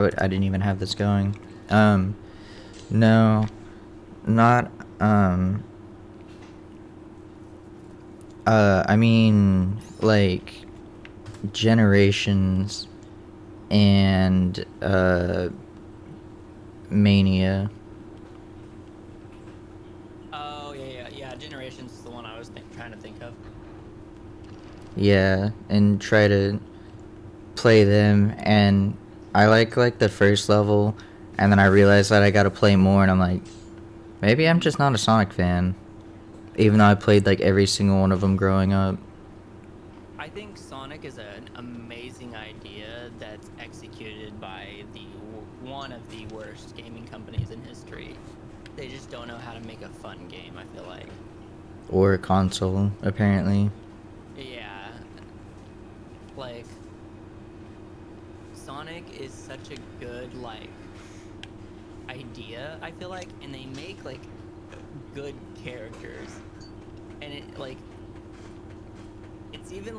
But I didn't even have this going. Um, no, not, I mean, like, Generations and, Mania. Oh, yeah. Generations is the one I was trying to think of. Yeah, and try to play them, and I like the first level, and then I realized that I gotta play more, and I'm like, maybe I'm just not a Sonic fan, even though I played like every single one of them growing up. I think Sonic is an amazing idea that's executed by one of the worst gaming companies in history. They just don't know how to make a fun game, I feel like. Or a console, apparently. Yeah, like Sonic is such a good idea, I feel like, and they make good characters. And it's even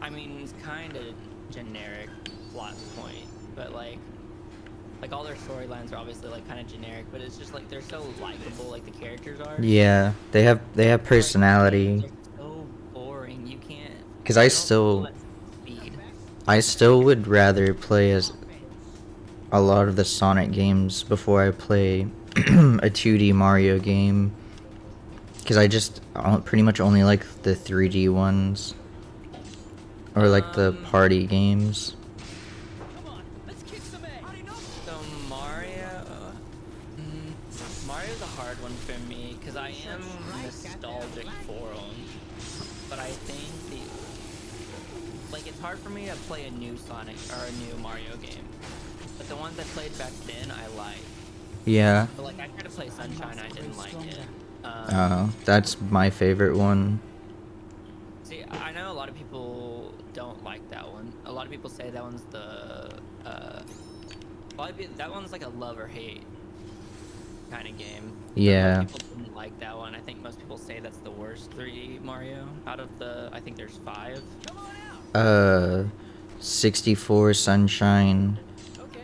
I mean, it's kind of generic plot point, but like all their storylines are obviously like kind of generic, but it's just like they're so likable, like the characters are. Yeah, they have But like the games personality. are so boring. You can't. Cause I They don't feel still, at speed. I still would rather play as a lot of the Sonic games before I play a 2D Mario game. Cause I just pretty much only like the 3D ones or like the Um. party games. So Mario's a hard one for me because I am nostalgic for them, but I think it's hard for me to play a new Sonic or a new Mario game. But the ones I played back then, I like. Yeah. But like I tried to play Sunshine, I didn't like it. That's my favorite one. See, I know a lot of people don't like that one. A lot of people say that one's that one's like a love or hate kind of game. But most Yeah. people didn't like that one. I think most people say that's the worst 3D Mario out of I think there's five. Uh, 64 Sunshine.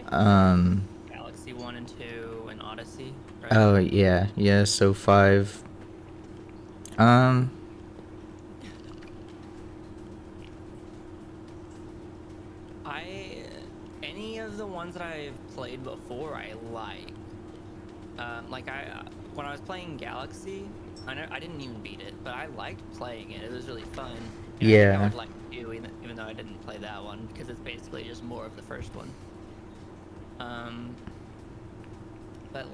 Um, Galaxy 1 and 2 and Odyssey, right? oh yeah, yeah, so 5. Um, I any of the ones that I've played before I like. When I was playing Galaxy, I didn't even beat it, but I liked playing it. It was really fun, and I think I yeah. would like to, even though I didn't play that one because it's basically just more of the first one. Um, but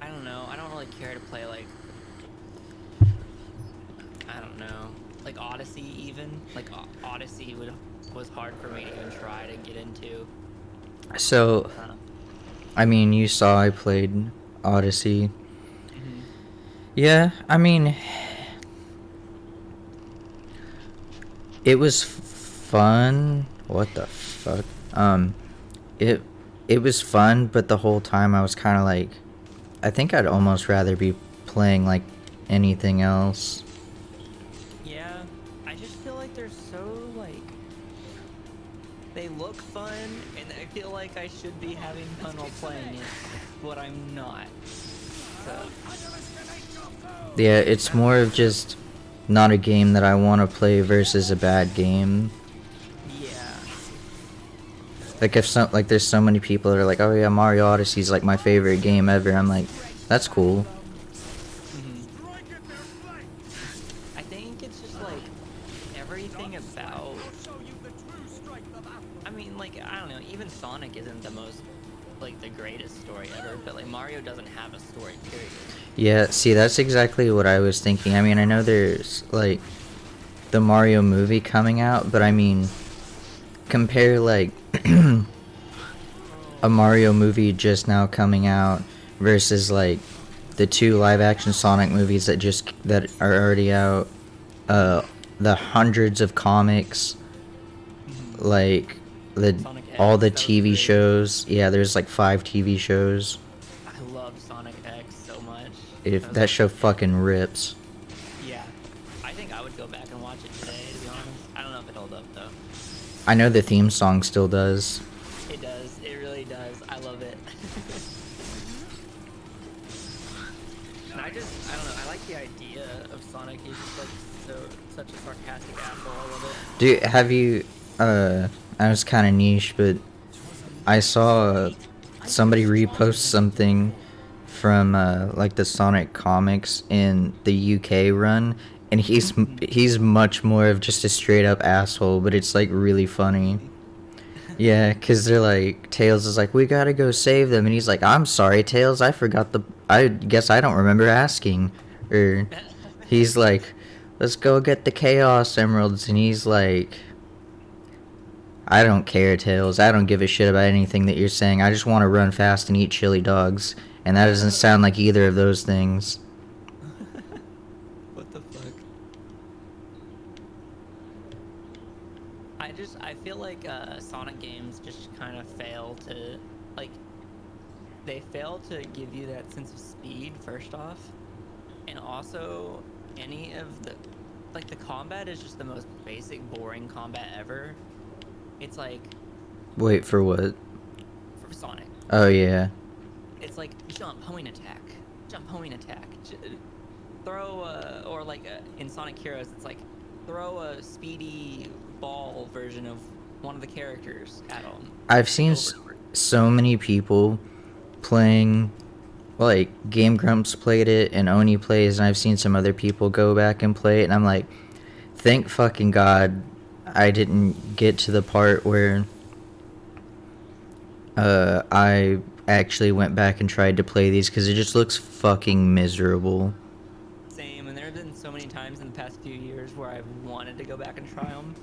I don't know. I don't really care to play I don't know, like Odyssey even. Odyssey was hard for me to even try to get into. So, Uh, I mean, you saw I played Odyssey. mhm. Yeah, I mean, it was fun. What the fuck? It it was fun, but the whole time I was kind of like, I think I'd almost rather be playing like anything else. Yeah, I just feel like they're so they look fun, and I feel like I should be having fun while playing it, but I'm not. So Yeah, it's more of just not a game that I want to play versus a bad game. yeah. Like if some like there's so many people that are like, "Oh yeah, Mario Odyssey's like my favorite game ever." I'm like, "That's cool." Hmm. I think it's just everything about. I mean, I don't know. Even Sonic isn't the greatest story ever, but Mario doesn't have a story. Period. Yeah, see, that's exactly what I was thinking. I mean, I know there's like the Mario movie coming out, but I mean, compare like a Mario movie just now coming out versus like the two live action Sonic movies that are already out, uh the hundreds of comics, Hmm. like the Sonic all the X, that was TV crazy. shows. Yeah, there's like 5 TV shows. I love Sonic X so much. That If was that show fucking rips. yeah. I think I would go back and watch it today, to be honest. I don't know if it held up though. I know the theme song still does. It does. It really does. I love it. And I don't know. I like the idea of Sonic. He's just like such a sarcastic asshole. I love it. Dude, have you? I was kind of niche, but I saw somebody repost something from like the Sonic comics in the UK run, and he's much more of just a straight up asshole, but it's like really funny. Really? Yeah, cause they're like Tails is like, we gotta go save them, and he's like, I'm sorry, Tails, I forgot the. I guess I don't remember asking, or he's like, let's go get the Chaos Emeralds, and he's like, I don't care, Tails. I don't give a shit about anything that you're saying. I just want to run fast and eat chili dogs, and that doesn't sound like either of those things. What the fuck? I feel like Sonic games just kind of fail to like they fail to give you that sense of speed first off, and also any of the like the combat is just the most basic boring combat ever. It's like Wait, for what? for Sonic, Oh yeah. it's like jump homing attack, throw or like in Sonic Heroes, it's like throw a speedy ball version of one of the characters at them, I've like seen over and over. so many people playing, like Game Grumps played it and Oni plays, and I've seen some other people go back and play it, and I'm like, thank fucking God I didn't get to the part where I actually went back and tried to play these, because it just looks fucking miserable. Same, and there have been so many times in the past few years where I've wanted to go back and try them,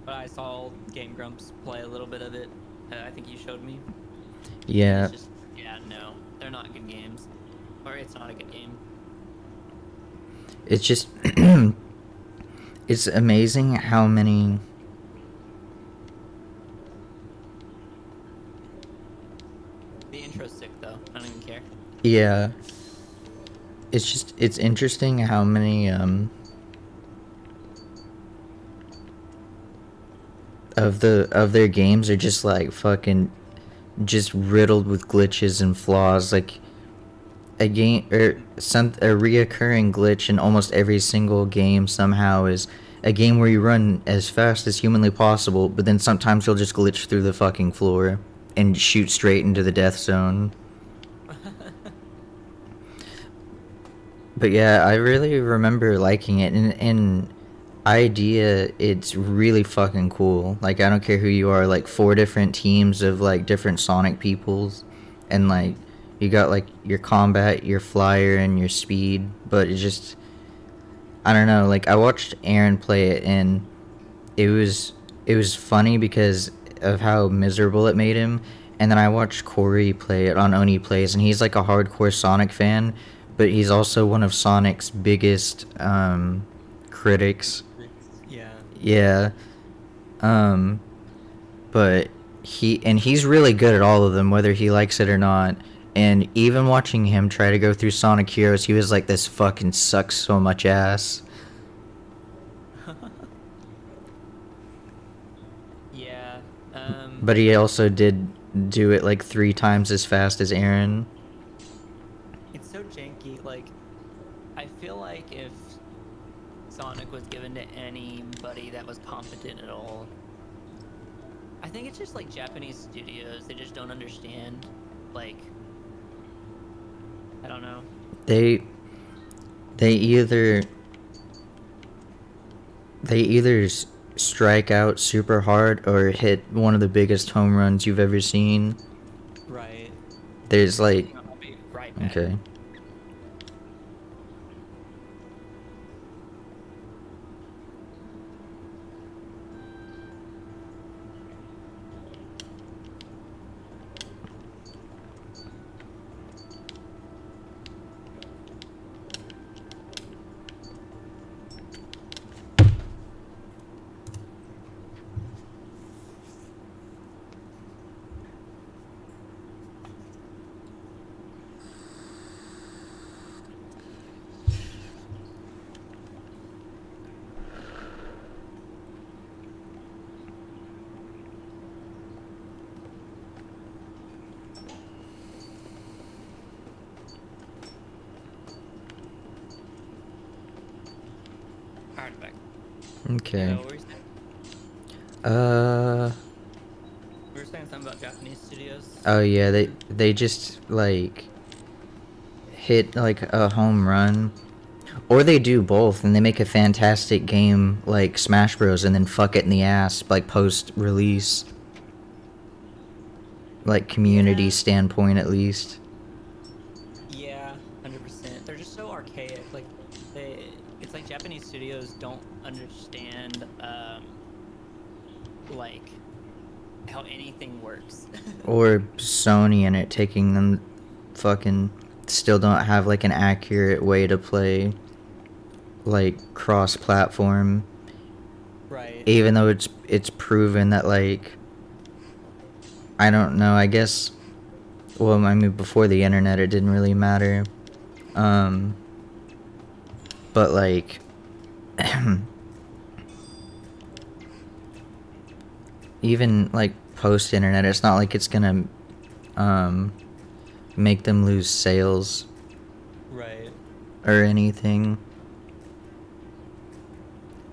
but I saw Game Grumps play a little bit of it. I think you showed me, and Yeah, it's just yeah, no, they're not good games, or it's not a good game. it's just it's amazing how many. The intro's sick though. I don't even care. Yeah, it's interesting how many of their games are just like fucking just riddled with glitches and flaws. Like a game or some a reoccurring glitch in almost every single game somehow is a game where you run as fast as humanly possible, but then sometimes you'll just glitch through the fucking floor and shoot straight into the death zone. But yeah, I really remember liking it, and idea, it's really fucking cool. Like, I don't care who you are, like four different teams of like different Sonic peoples, and like you got like your combat, your flyer, and your speed. But it just, I don't know. Like, I watched Aaron play it, and it was it was funny because of how miserable it made him. And then I watched Corey play it on Oni Plays, and he's like a hardcore Sonic fan, but he's also one of Sonic's biggest critics. Yeah. Yeah. Um, but he's really good at all of them, whether he likes it or not. And even watching him try to go through Sonic Heroes, he was like, "This fucking sucks so much ass." Yeah. But he also did do it like 3 times as fast as Aaron. It's so janky. Like, I feel like if Sonic was given to anybody that was competent at all, I think it's just like Japanese studios. They just don't understand. Like, I don't know. They they either they either strike out super hard or hit one of the biggest home runs you've ever seen. Right. There's like, Hang on, I'll be right back. okay. Alright, back. Okay. What were you saying? Uh. We were saying something about Japanese studios. Oh yeah, they just like hit like a home run, or they do both, and they make a fantastic game like Smash Bros. And then fuck it in the ass like post release, like community Yeah, standpoint at least. yeah, 100%. They're just so archaic. Like it's like Japanese studios don't understand like how anything works. Or Sony and it taking them fucking still don't have like an accurate way to play like cross platform, Right. even though it's proven that like I don't know, I guess, well, I mean before the internet it didn't really matter, um but like even like post internet it's not like it's gonna um make them lose sales Right. or anything,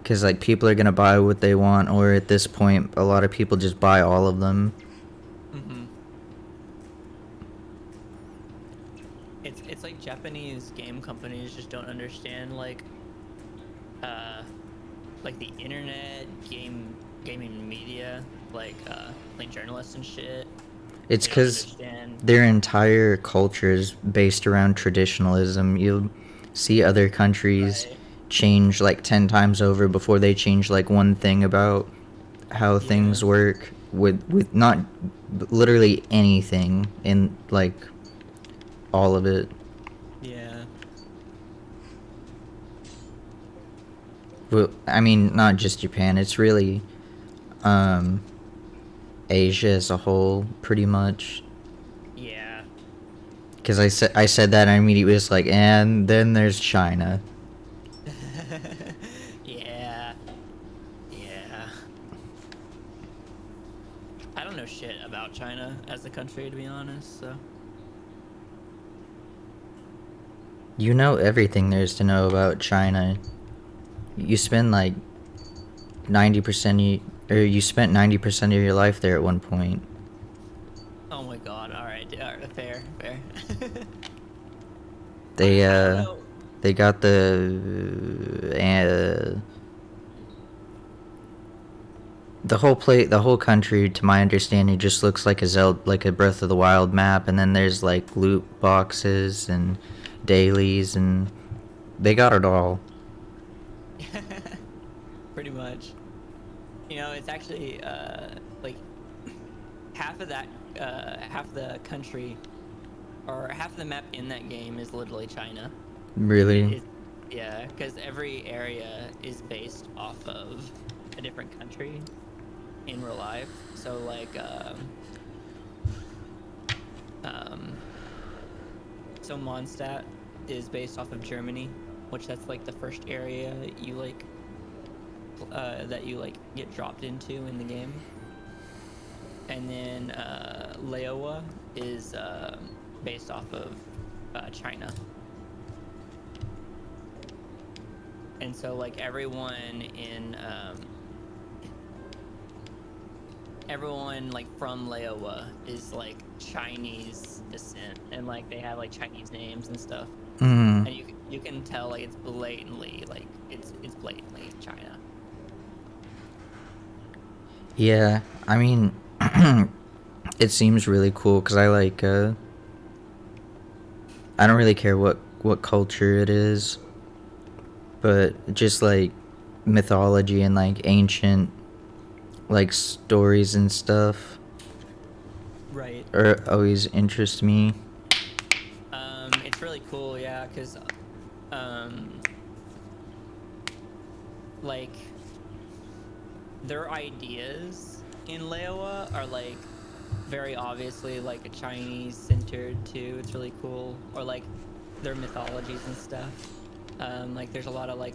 because like people are gonna buy what they want, or at this point a lot of people just buy all of them. Mm-hmm. It's like Japanese game companies just don't understand uh like the internet, gaming media, like journalists and shit. It's They don't because understand. their entire culture is based around traditionalism. You'll see other countries Right. change like 10 times over before they change like one thing about how Yeah. things work with not literally anything in like all of it. Yeah. Well, I mean, not just Japan. It's really um, Asia as a whole, pretty much. Yeah. Because I said that and I immediately was like, and then there's China. Yeah. Yeah. I don't know shit about China as a country, to be honest. So. You know everything there is to know about China. You spend like 90% or you spent 90% of your life there at one point. Oh my god. All right. All right. Fair. Fair. They I don't know. they got the whole country, to my understanding, just looks like a like a Breath of the Wild map, and then there's like loot boxes and dailies, and they got it all. Pretty much. It's actually like half of that half the country or half the map in that game is literally China. It Really? is, yeah, because every area is based off of a different country in real life. So um, so Mondstadt is based off of Germany, which that's like the first area you that you like get dropped into in the game. And then Leowa is based off of China. And so like everyone like from Leowa is like Chinese descent, and like they have like Chinese names and stuff. Mm. And you can tell like it's blatantly China. Yeah, I mean, it seems really cool because I like. I don't really care what culture it is, but just like mythology and like ancient like stories and stuff Right. are always interest me. It's really cool, yeah, because um like their ideas in Leowa are like very obviously like a Chinese centered too. It's really cool. Or like their mythologies and stuff. Like there's a lot of like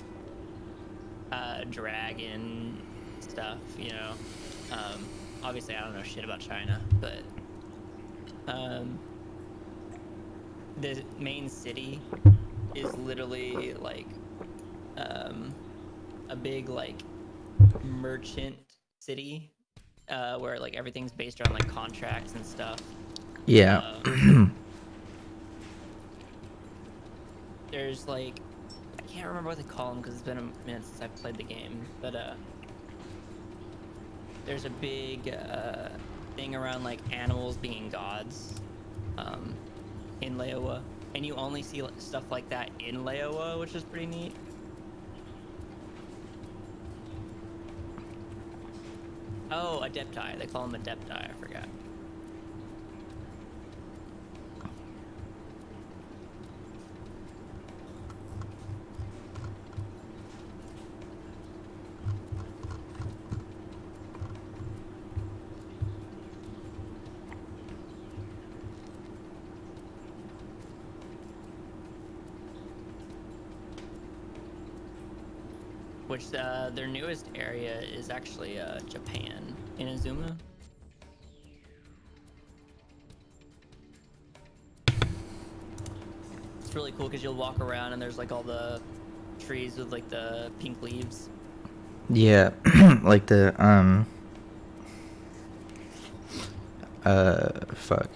dragon stuff. Obviously I don't know shit about China, but um the main city is literally like um a big like merchant city, where like everything's based around like contracts and stuff. Yeah. Um, there's like I can't remember what they call them because it's been a minute since I've played the game, but there's a big thing around like animals being gods, um, in Leowa, and you only see stuff like that in Leowa, which is pretty neat. Oh, Adepti. They call them Adepti. I forgot. Which their newest area is actually Japan, in Inazuma. It's really cool because you'll walk around and there's like all the trees with like the pink leaves. Yeah. Like the fuck.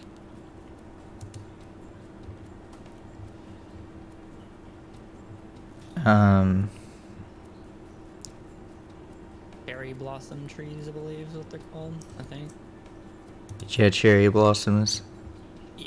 Um Cherry blossom trees, I believe is what they're called, I think. yeah, cherry blossoms. Yeah.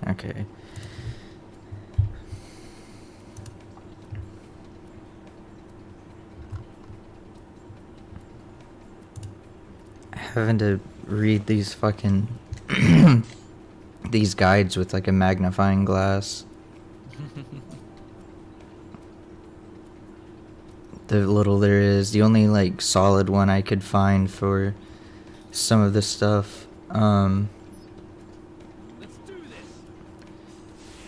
Okay. Having to read these fucking these guides with like a magnifying glass. The little there is, the only like solid one I could find for some of this stuff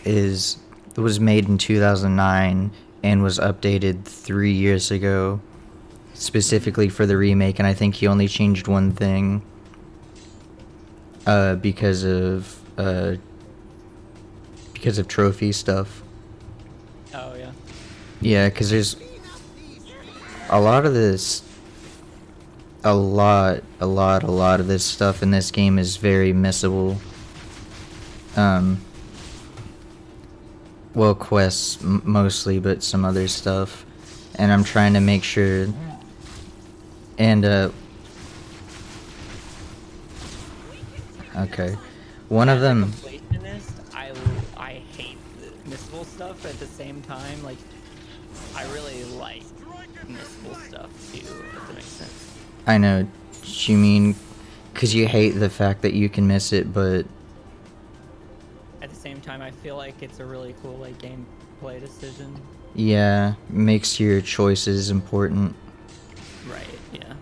is was made in 2009 and was updated 3 years ago specifically for the remake, and I think he only changed one thing because of trophy stuff. Oh yeah. Yeah, because there's a lot of this a lot of this stuff in this game is very missable. Well, quests mostly, but some other stuff, and I'm trying to make sure. And okay, one of As a them. completionist, I hate the missable stuff, but at the same time, like I really like missable stuff too, if that makes sense. I know what you mean, because you hate the fact that you can miss it, but At the same time, I feel like it's a really cool like gameplay decision. yeah, makes your choices important. Right, yeah.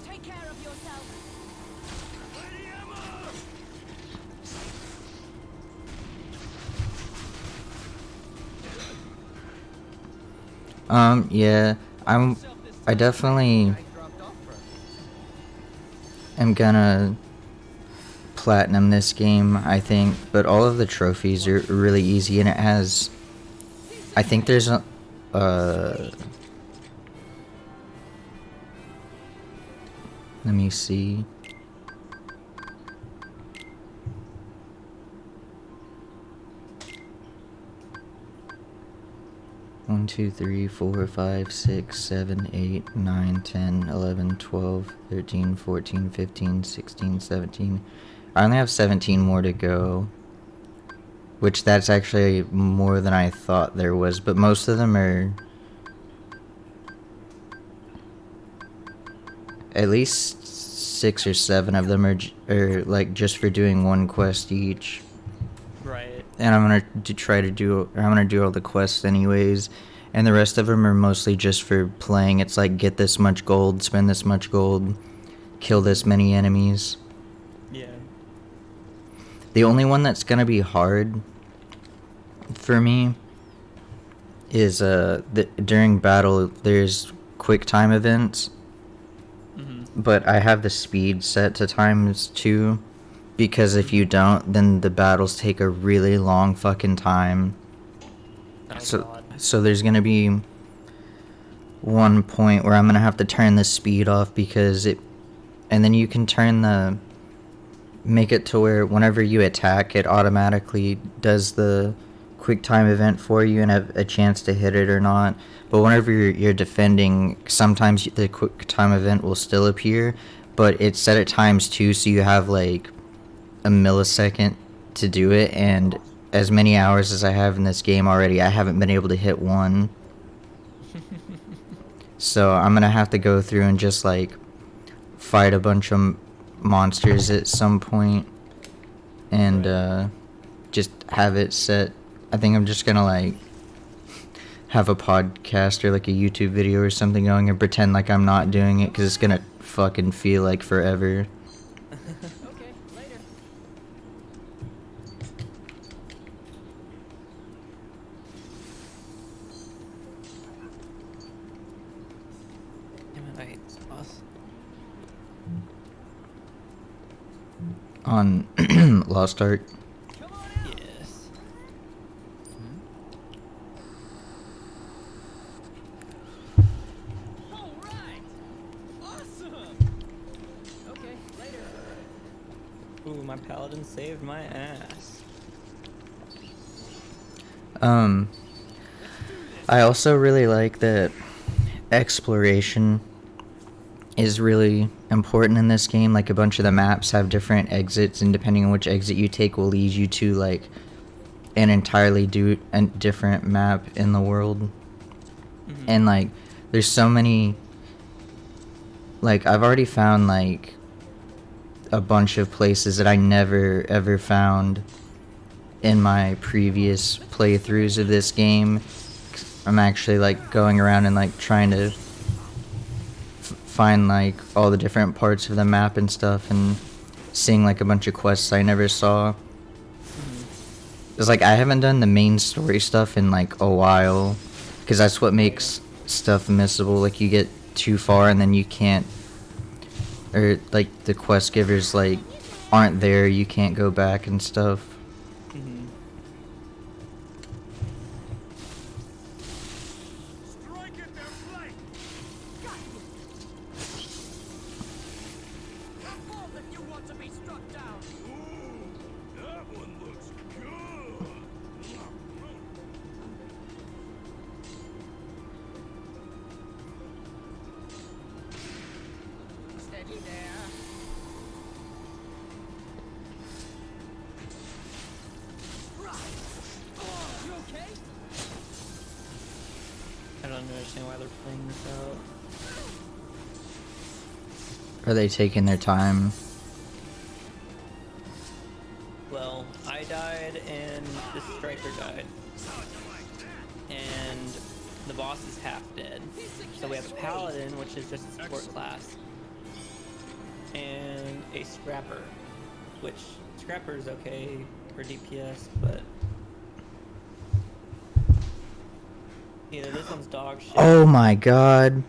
Take care of yourself. Yeah, I definitely am gonna platinum this game, I think, but all of the trophies are really easy, and it has, I think there's a, let me see. One, 2, 3, 4, 5, 6, 7, 8, 9, 10, 11, 12, 13, 14, 15, 16, 17. I only have 17 more to go. Which that's actually more than I thought there was, but most of them are... At least 6 or 7 of them are like just for doing one quest each. Right. and I'm gonna do all the quests anyways, and the rest of them are mostly just for playing. It's like get this much gold, spend this much gold, kill this many enemies. Yeah. The only one that's gonna be hard for me is during battle there's quick time events, but I have the speed set to times 2, because if you don't, then the battles take a really long fucking time. Oh, So God. so there's gonna be one point where I'm gonna have to turn the speed off because and then you can make it to where whenever you attack, it automatically does the quick time event for you and have a chance to hit it or not. But whenever you're defending, sometimes the quick time event will still appear, but it's set at times 2, so you have like a millisecond to do it. And as many hours as I have in this game already, I haven't been able to hit one. So I'm gonna have to go through and just like fight a bunch of monsters at some point and just have it set. I think I'm just gonna like have a podcast or like a YouTube video or something going and pretend like I'm not doing it, because it's gonna fucking feel like forever. Okay, later. Damn it, I hate this boss. On Lost Ark. Yes. All right. Awesome. Okay, later. Ooh, my paladin saved my ass. I also really like that exploration is really important in this game. Like, a bunch of the maps have different exits, and depending on which exit you take will lead you to like an entirely different map in the world. And like there's so many, like I've already found like a bunch of places that I never ever found in my previous playthroughs of this game. I'm actually like going around and like trying to find like all the different parts of the map and stuff, and seeing like a bunch of quests I never saw. It's like I haven't done the main story stuff in like a while, because that's what makes stuff missable. Like, you get too far and then you can't, or like the quest givers like aren't there, you can't go back and stuff. Strike at their flank. Got you. Perform if you want to be struck down. Ooh, that one looks good. Steady there. Right. Oh, you okay? I don't understand why they're playing this out. Are they taking their time? Well, I died and this striker died. And the boss is half dead. So we have a paladin, which is just a support class, and a scrapper, which scrapper is okay for DPS, but either this one's dog shit. Oh my god.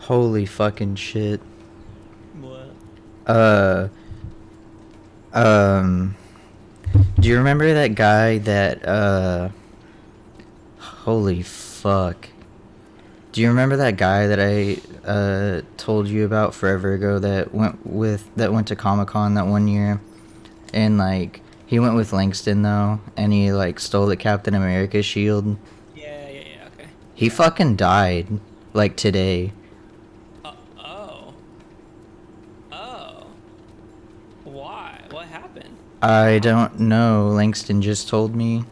Holy fucking shit. What? Do you remember that guy that, holy fuck. Do you remember that guy that I, told you about forever ago that went to Comic-Con that one year? And, like, he went with Langston, though, and he, like, stole the Captain America shield. Yeah, okay. He fucking died, like, today. Oh. Why? What happened? I don't know. Langston just told me.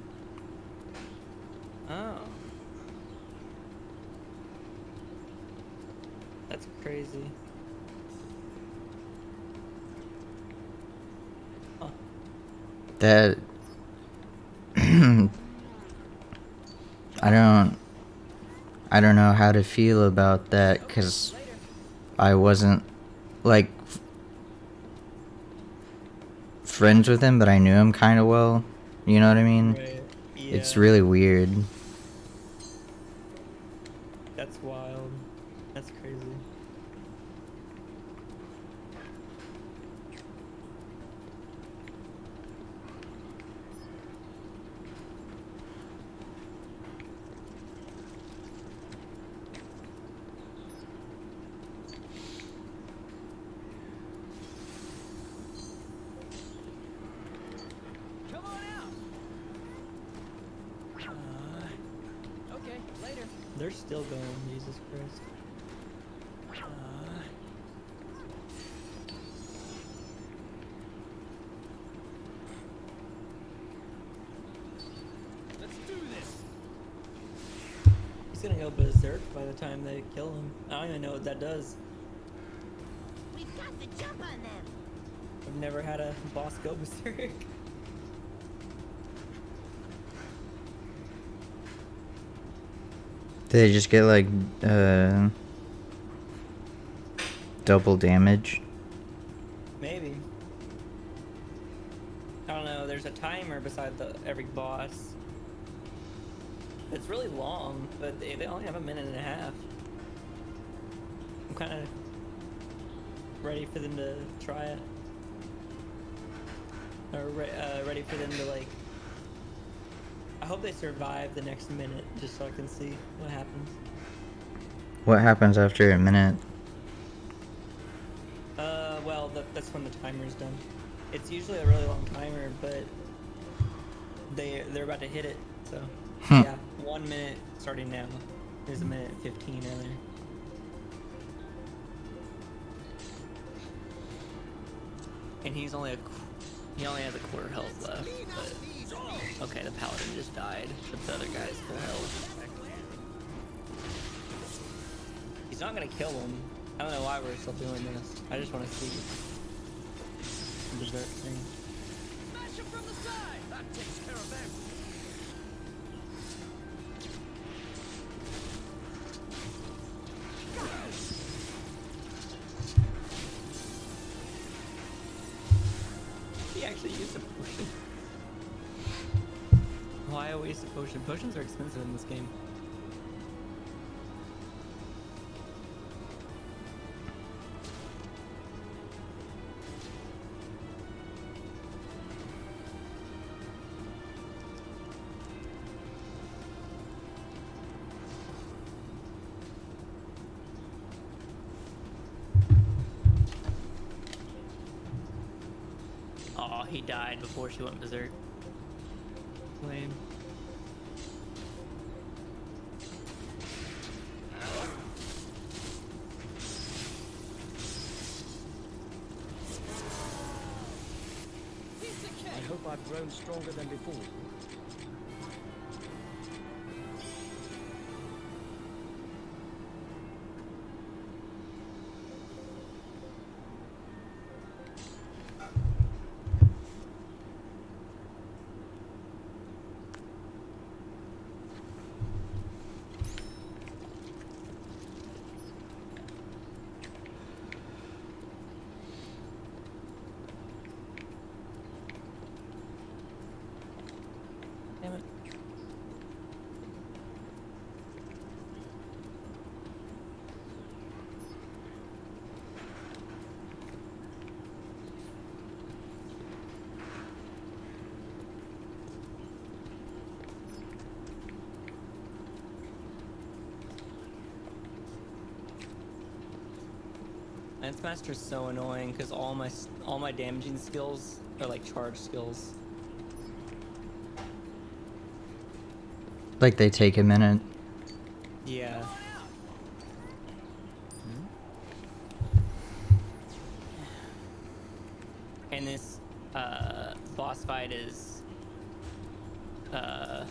That I don't I don't know how to feel about that cuz I wasn't like friends with him, but I knew him kind of well. You know what I mean? Right. It's Yeah. really weird. That's wild. That's crazy. Come on out. Okay, later. They're still going, Jesus Christ. Let's do this. He's gonna go berserk by the time they kill him. I don't even know what that does. We've got the jump on them. I've never had a boss go berserk. They just get like double damage. Maybe. I don't know. There's a timer beside every boss. It's really long, but they only have a minute and a half. I'm kind of ready for them to try it. Or ready for them to like. I hope they survive the next minute, just so I can see what happens. What happens after a minute? Well, that's when the timer's done. It's usually a really long timer, but they're about to hit it, so yeah, 1 minute starting now. There's a minute 15 earlier. And he only has a quarter health left. But okay, the paladin just died, but the other guy's full health. He's not gonna kill him. I don't know why we're still doing this. I just want to see the berserk thing. Smash him from the side. That takes care of them. He actually used a potion. Why waste a potion? Potions are expensive in this game. Oh, he died before she went berserk. Lame. Piece of cake. I hope I've grown stronger than before. Damn it. Lance Master's so annoying because all my damaging skills are like charge skills. Like they take a minute. Yeah. And this boss fight is a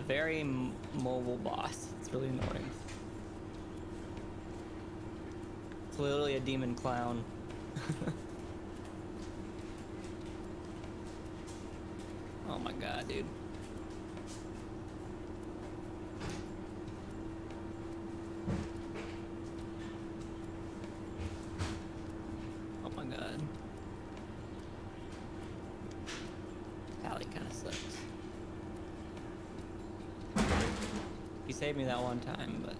very mobile boss. It's really annoying. It's literally a demon clown. my god, dude. Oh my god. Tally kind of sucks. He saved me that one time, but...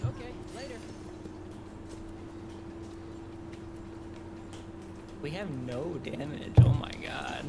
Okay, later. We have no damage, oh my god.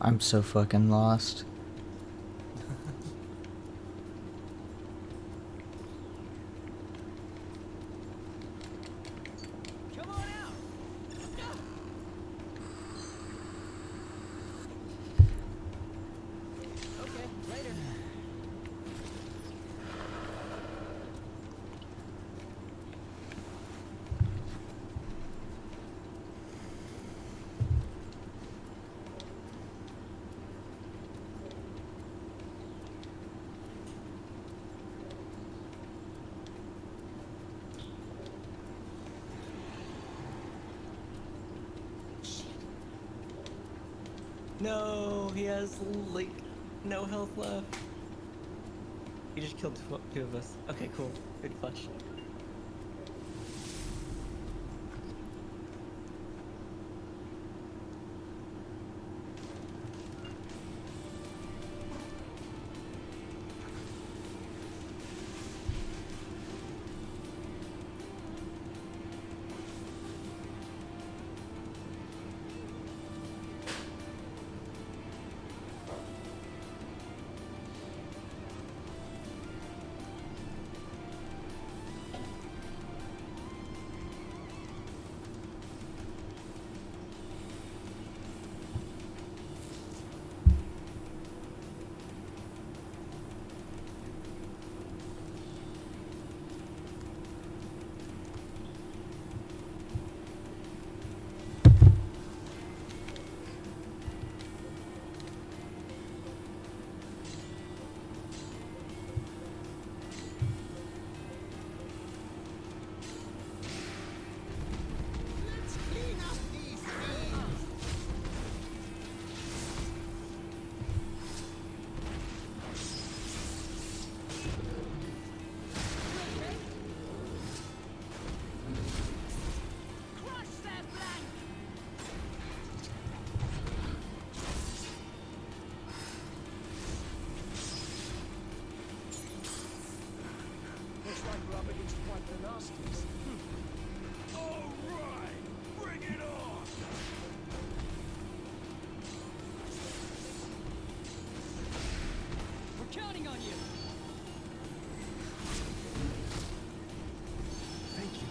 I'm so fucking lost. Come on out. Okay, later. No, he has like no health left. He just killed two of us. Okay, cool. Good clutch. Let's clean up these things. Crush that flank. Looks like we're up against quite the nasties. All right, bring it on! We're counting on you. Thank you.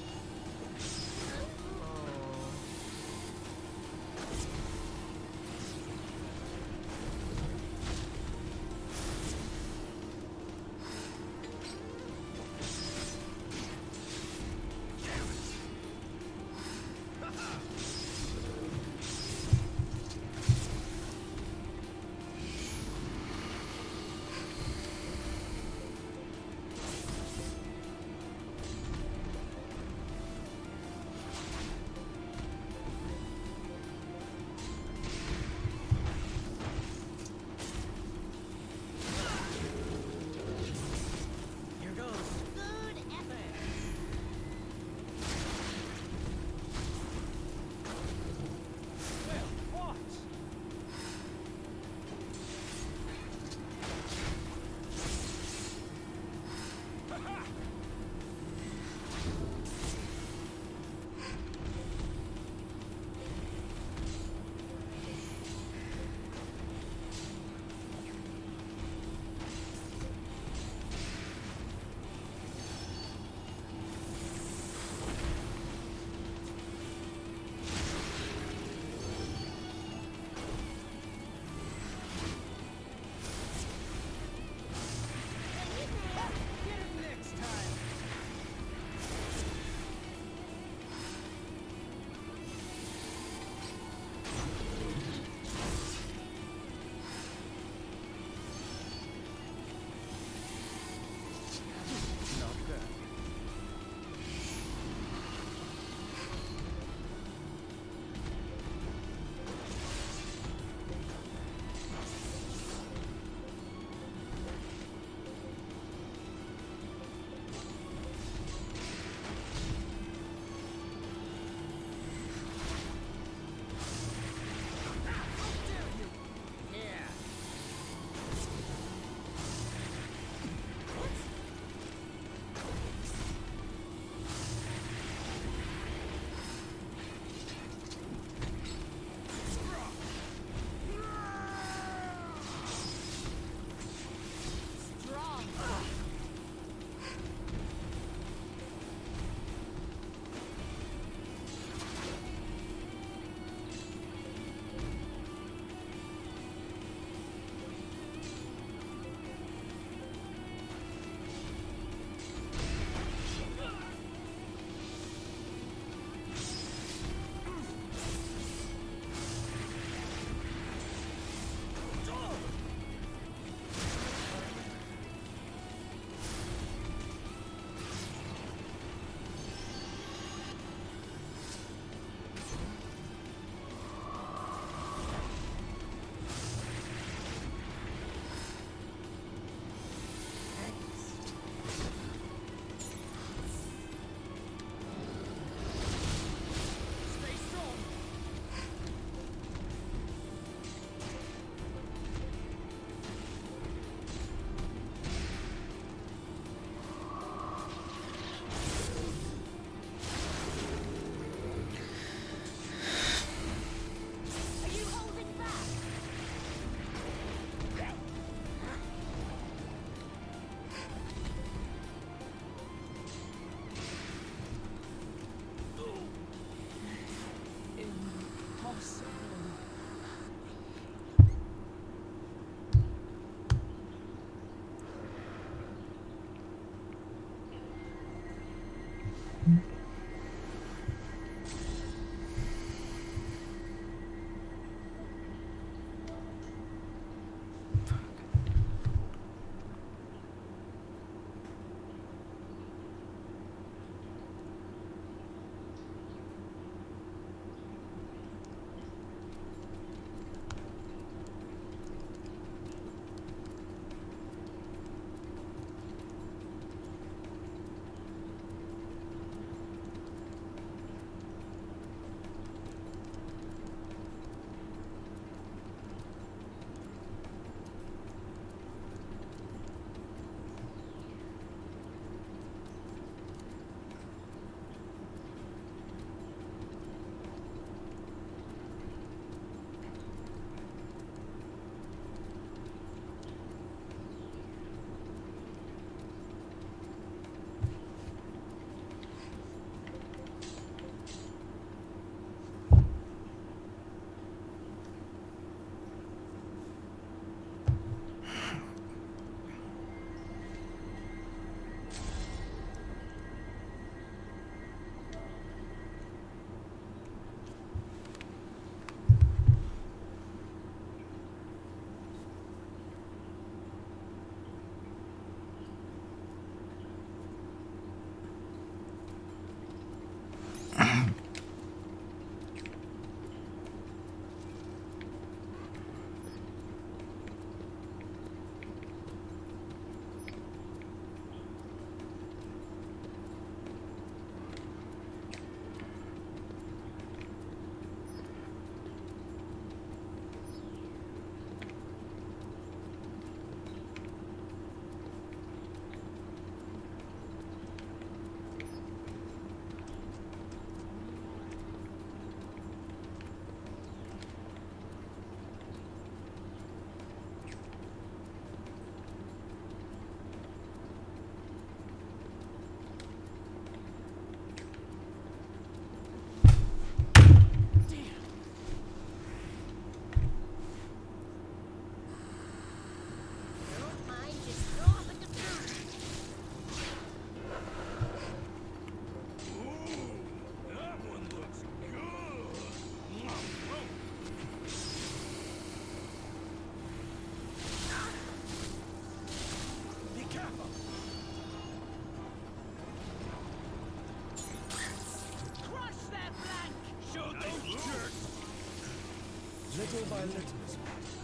Little by little,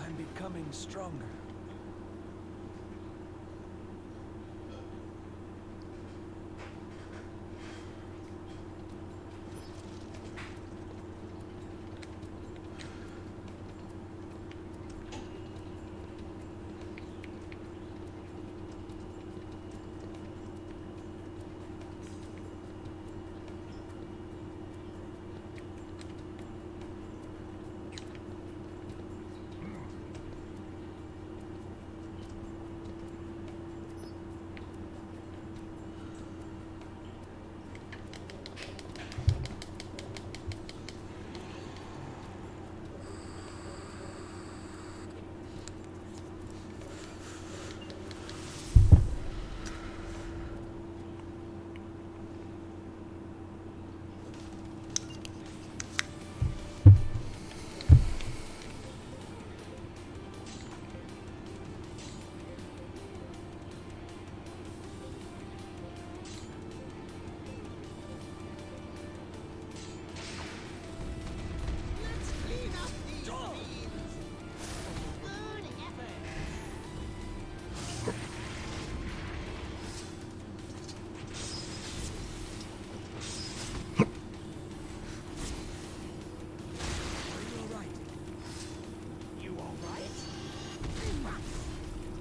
I'm becoming stronger. Let's clean up these fields. Good effort. Are you alright? You alright?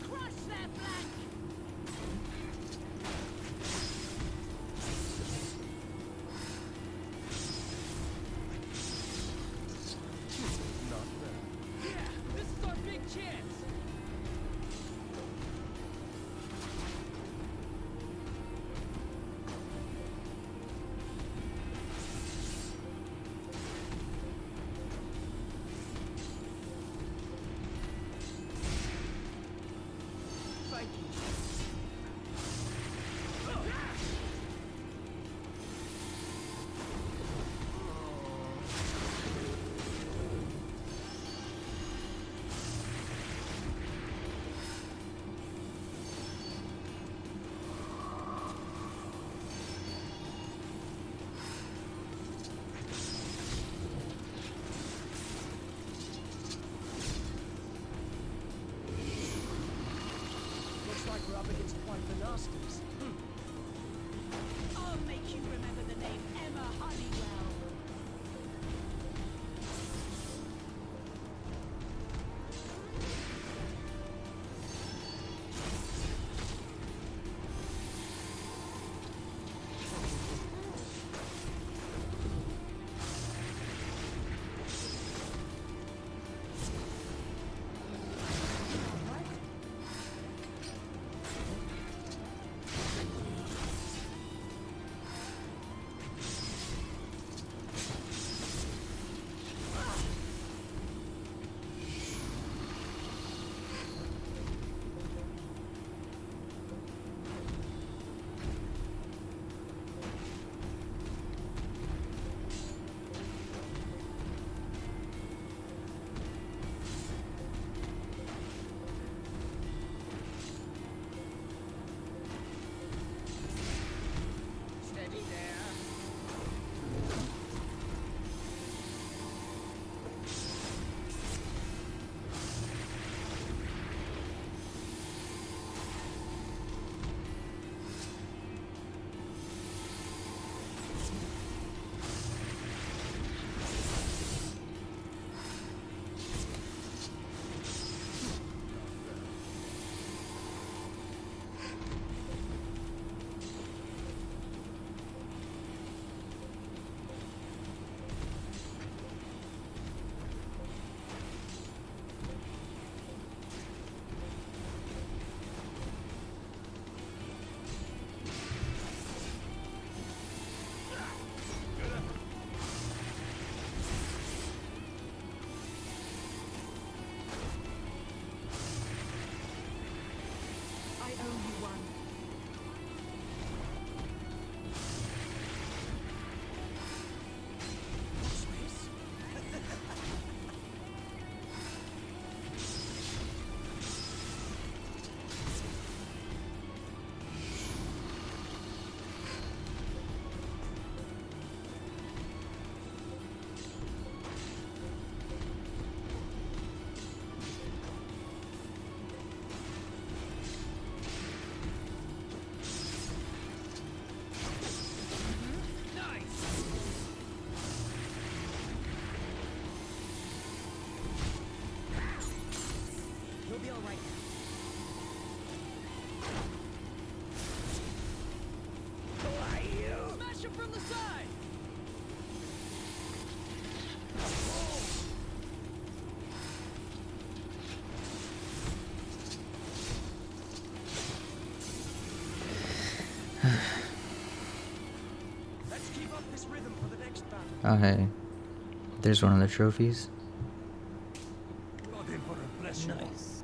Crush their flank. Not bad. Yeah, this is our big chance. Thank you. Looks like we're up against quite the nasties. I'll make you remember the name Emma Honeywell. Oh, hey. There's one of the trophies. God Emperor bless you. Nice.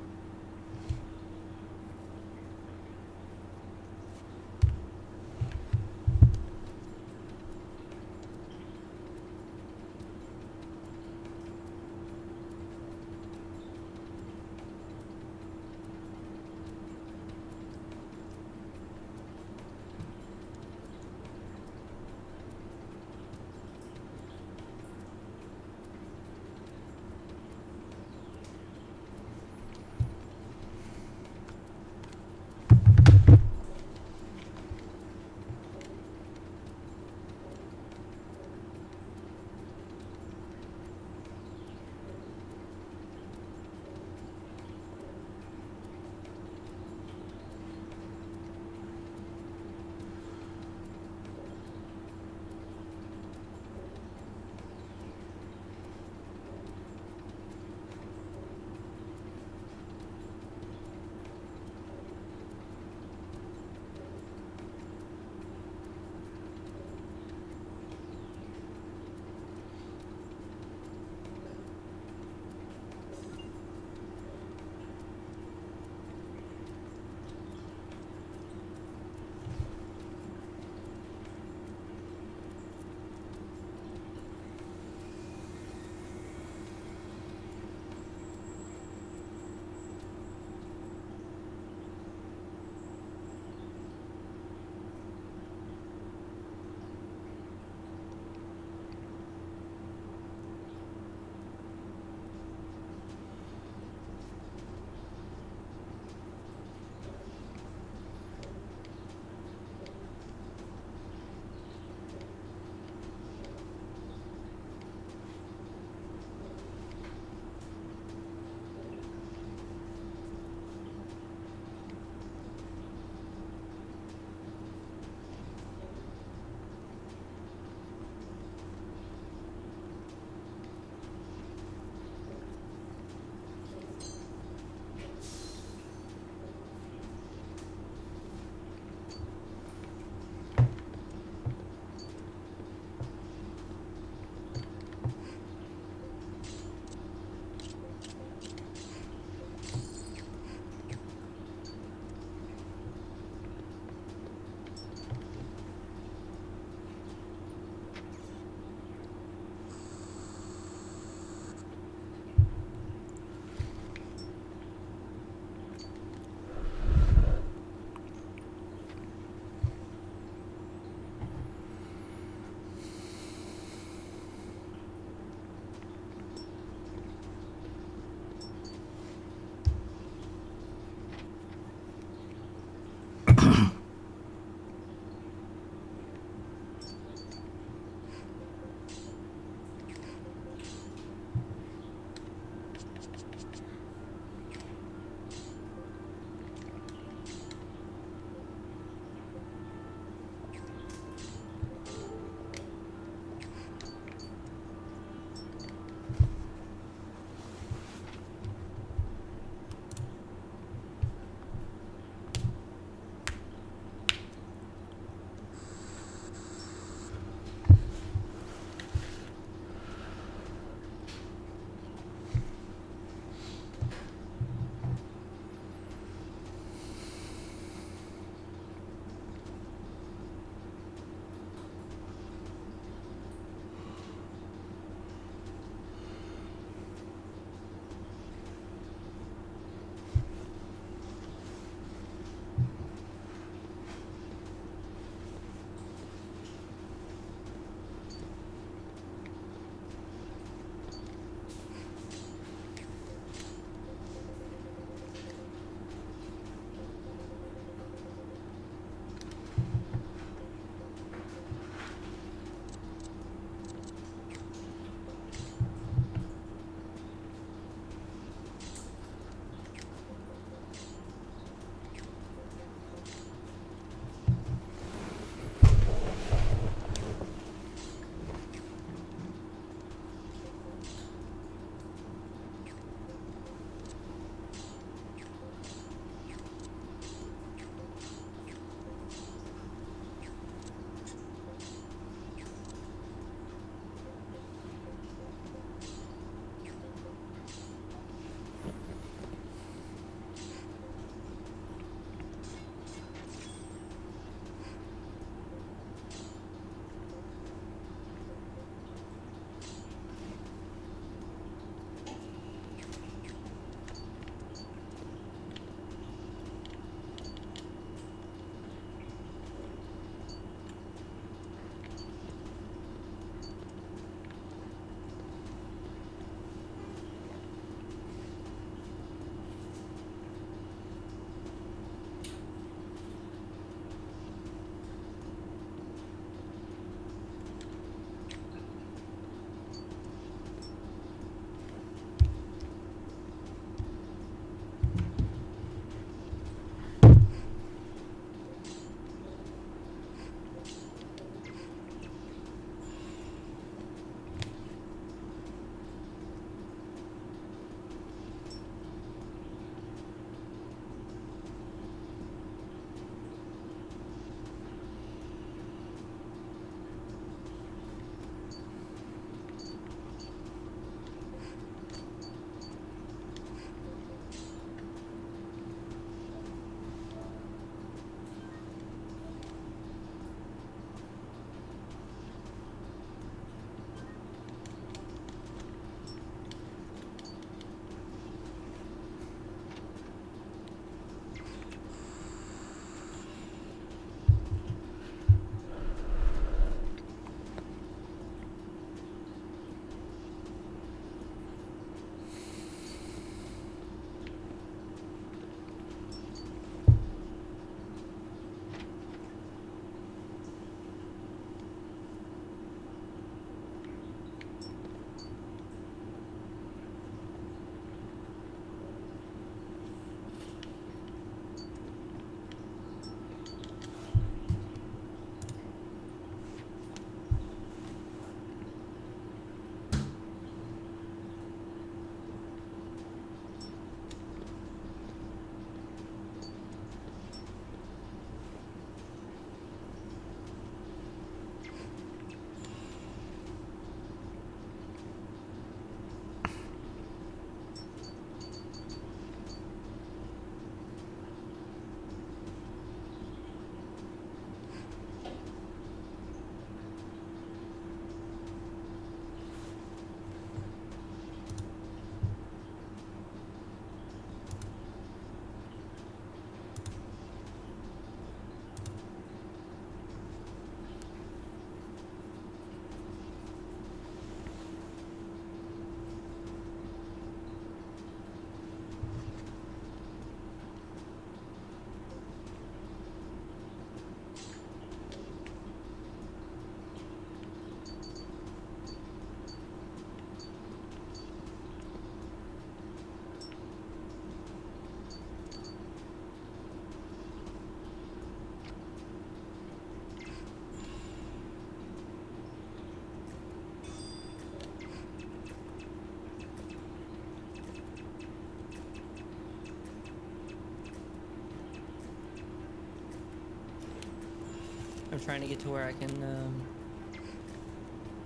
I'm trying to get to where I can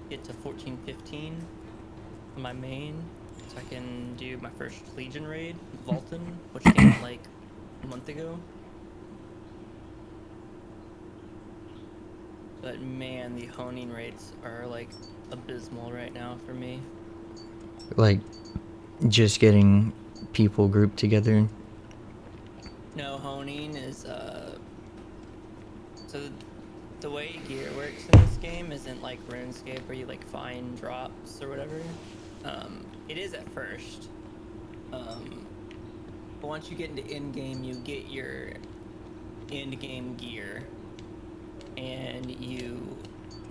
get to 14, 15 on my main, so I can do my first Legion raid, Vulcan, which came out like a month ago. But man, the honing rates are like abysmal right now for me. Like, just getting people grouped together. No, honing is so the way gear works in this game isn't like RuneScape where you like find drops or whatever. It is at first. But once you get into end game, you get your end game gear, and you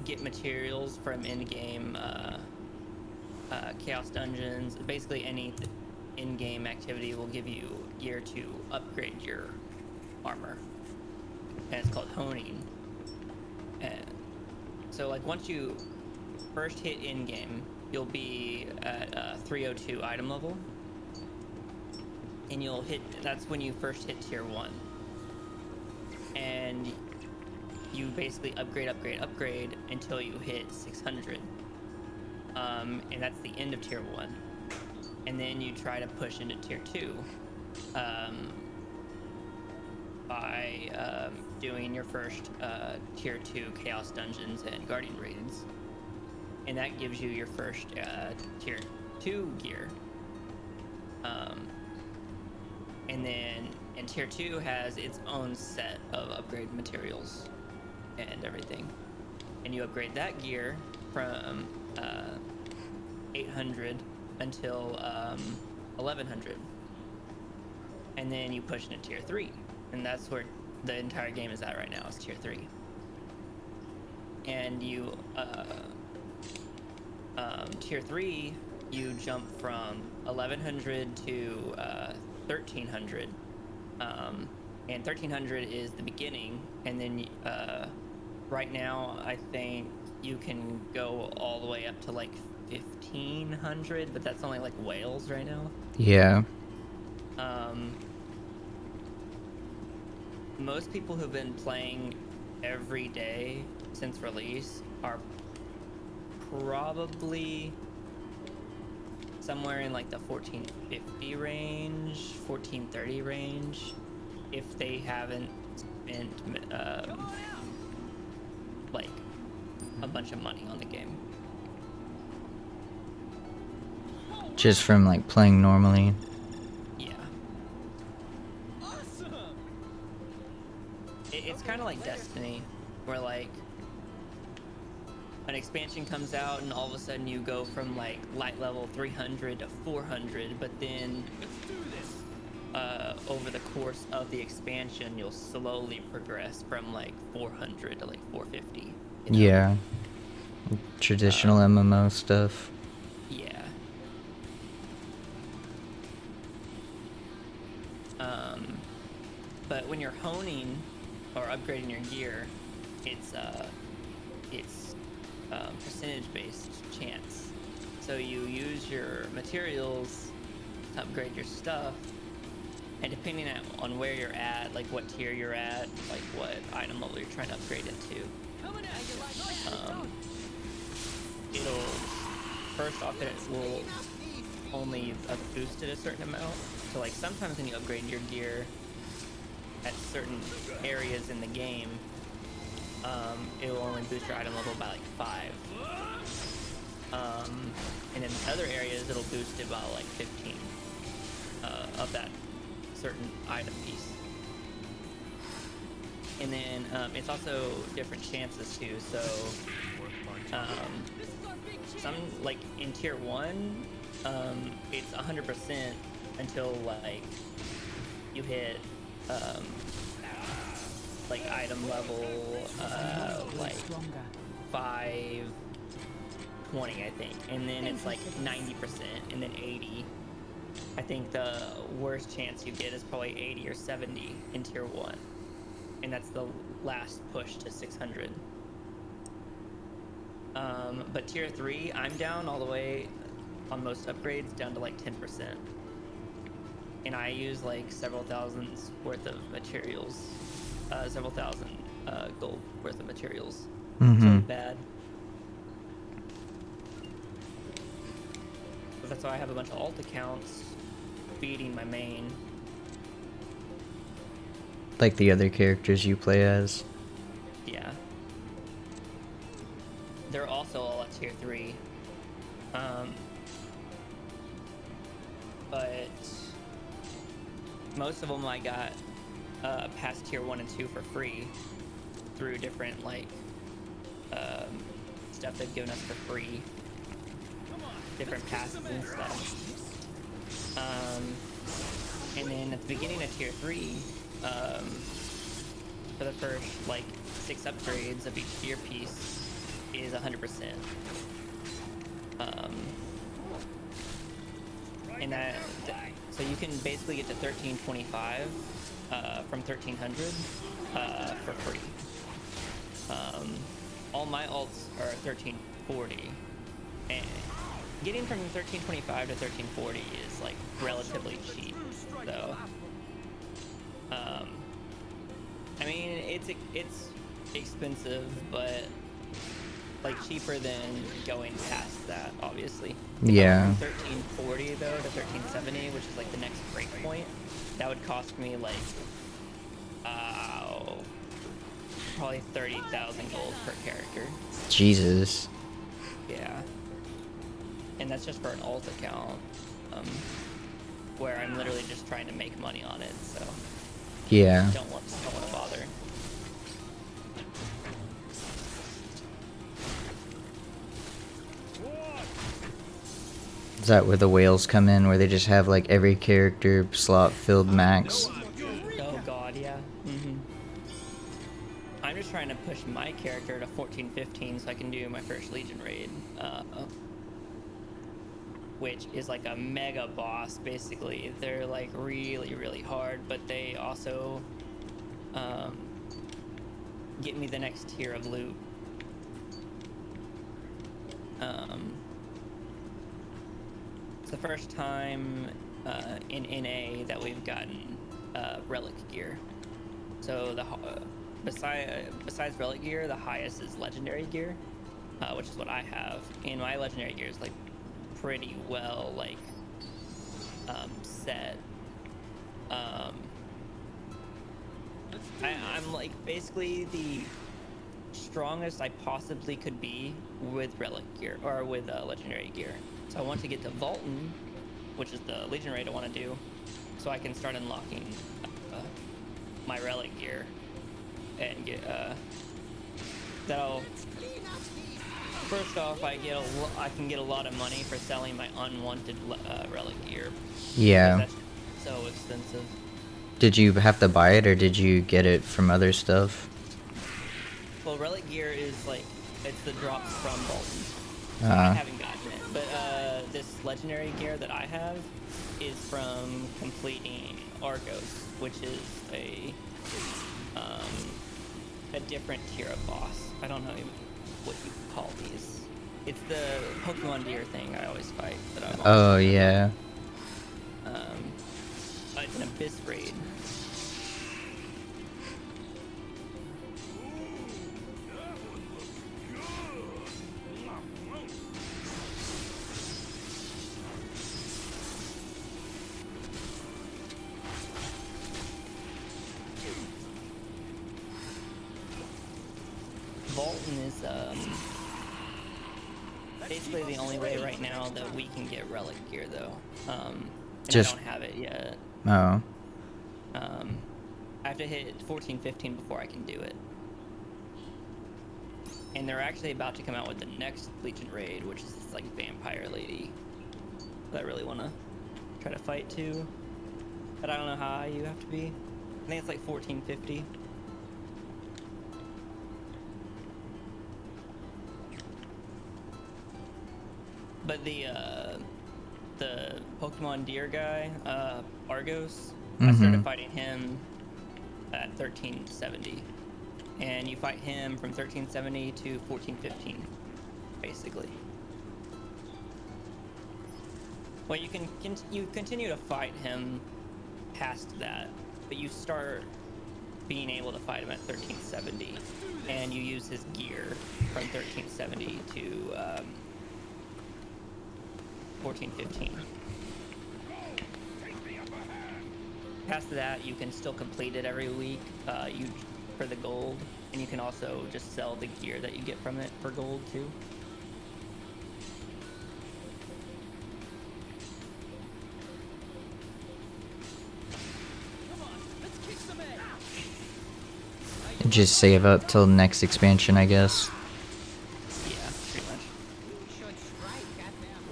get materials from end game chaos dungeons. Basically, any in game activity will give you gear to upgrade your armor, and it's called honing. And so, like, once you first hit in game, you'll be at 302 item level, and you'll hit. That's when you first hit tier 1, and you basically upgrade until you hit 600. And that's the end of tier 1. And then you try to push into tier 2 by doing your first tier 2 chaos dungeons and guardian raids. And that gives you your first tier 2 gear. And then tier 2 has its own set of upgrade materials and everything. And you upgrade that gear from 800 until 1100. And then you push into tier 3. And that's where the entire game is at right now, is tier 3. And you tier 3, you jump from 1100 to 1300. And 1300 is the beginning, and then right now I think you can go all the way up to like 1500, but that's only like Wales right now. Yeah. Most people who've been playing every day since release are probably somewhere in like the 1450 range, 1430 range, if they haven't spent like a bunch of money on the game. Just from like playing normally. Yeah. Awesome! It's kind of like Destiny, where like an expansion comes out and all of a sudden you go from like light level 300 to 400, but then over the course of the expansion you'll slowly progress from like 400 to like 450. You know? Yeah. Traditional MMO stuff. Yeah. But when you're honing or upgrading your gear, it's percentage-based chance. So you use your materials to upgrade your stuff, and depending on where you're at, like what tier you're at, like what item level you're trying to upgrade into, it'll first off it will only boost it a certain amount. So like sometimes when you upgrade your gear at certain areas in the game, it will only boost your item level by like 5. And in other areas it'll boost it by like 15 of that certain item piece. And then it's also different chances too. So some like in tier 1, it's 100% until like you hit like item level like 520, I think, and then it's like 90% and then 80. I think the worst chance you get is probably 80 or 70 in tier 1, and that's the last push to 600. But tier 3, I'm down all the way on most upgrades down to like 10%, and I use like several thousands worth of materials, several thousand gold worth of materials. Mm-hmm. It's really bad. But that's why I have a bunch of alt accounts feeding my main. Like the other characters you play as. Yeah. They're also all at tier 3. But most of them I got past tier 1 and 2 for free through different like stuff they've given us for free, different passes and stuff. And then at the beginning of tier 3, for the first like 6 upgrades of each tier piece is 100%. And so you can basically get to 1325 from 1300 for free. All my alts are 1340, and getting from 1325 to 1340 is like relatively cheap. So, I mean, it's expensive, but like cheaper than going past that, obviously. Yeah. From 1340 though to 1370, which is like the next break point, that would cost me like probably 30,000 gold per character. Jesus. Yeah. And that's just for an alt account, where I'm literally just trying to make money on it, so Yeah. don't want to bother. Is that where the whales come in, where they just have like every character slot filled max? Oh god, yeah. I'm just trying to push my character to 14-15 so I can do my first Legion raid, which is like a mega boss, basically. They're like really, really hard, but they also get me the next tier of loot. It's the first time in NA that we've gotten relic gear. So besides relic gear, the highest is legendary gear, which is what I have. And my legendary gear is like pretty well like set. I'm like basically the strongest I possibly could be with relic gear or with legendary gear. So I want to get to Vulcan, which is the Legion raid I want to do, so I can start unlocking my relic gear and get that'll. First off, I can get a lot of money for selling my unwanted relic gear. Yeah. That's so expensive. Did you have to buy it, or did you get it from other stuff? Well, relic gear is like it's the drops from Bolton. I haven't gotten it, but this legendary gear that I have is from completing Argos, which is a different tier of boss. I don't know what you call these. It's the Pokemon deer thing I always fight. Oh yeah. It's an abyss raid. Vulcan is basically the only way right now that we can get relic gear though. And Just- I don't have it yet. Oh. I have to hit 14-15 before I can do it. And they're actually about to come out with the next Legion raid, which is this like vampire lady that I really want to try to fight too. But I don't know how high you have to be. I think it's like 1450. But the Pokemon deer guy, Argos, I started fighting him at 1370. And you fight him from 1370 to 1415, basically. Well, you continue to fight him past that, but you start being able to fight him at 1370, and you use his gear from 1370 to 1415. Past that, you can still complete it every week for the gold, and you can also just sell the gear that you get from it for gold too. Come on, let's kick some ass. Just save up till the next expansion, I guess. Yeah, pretty much. Should strike at them.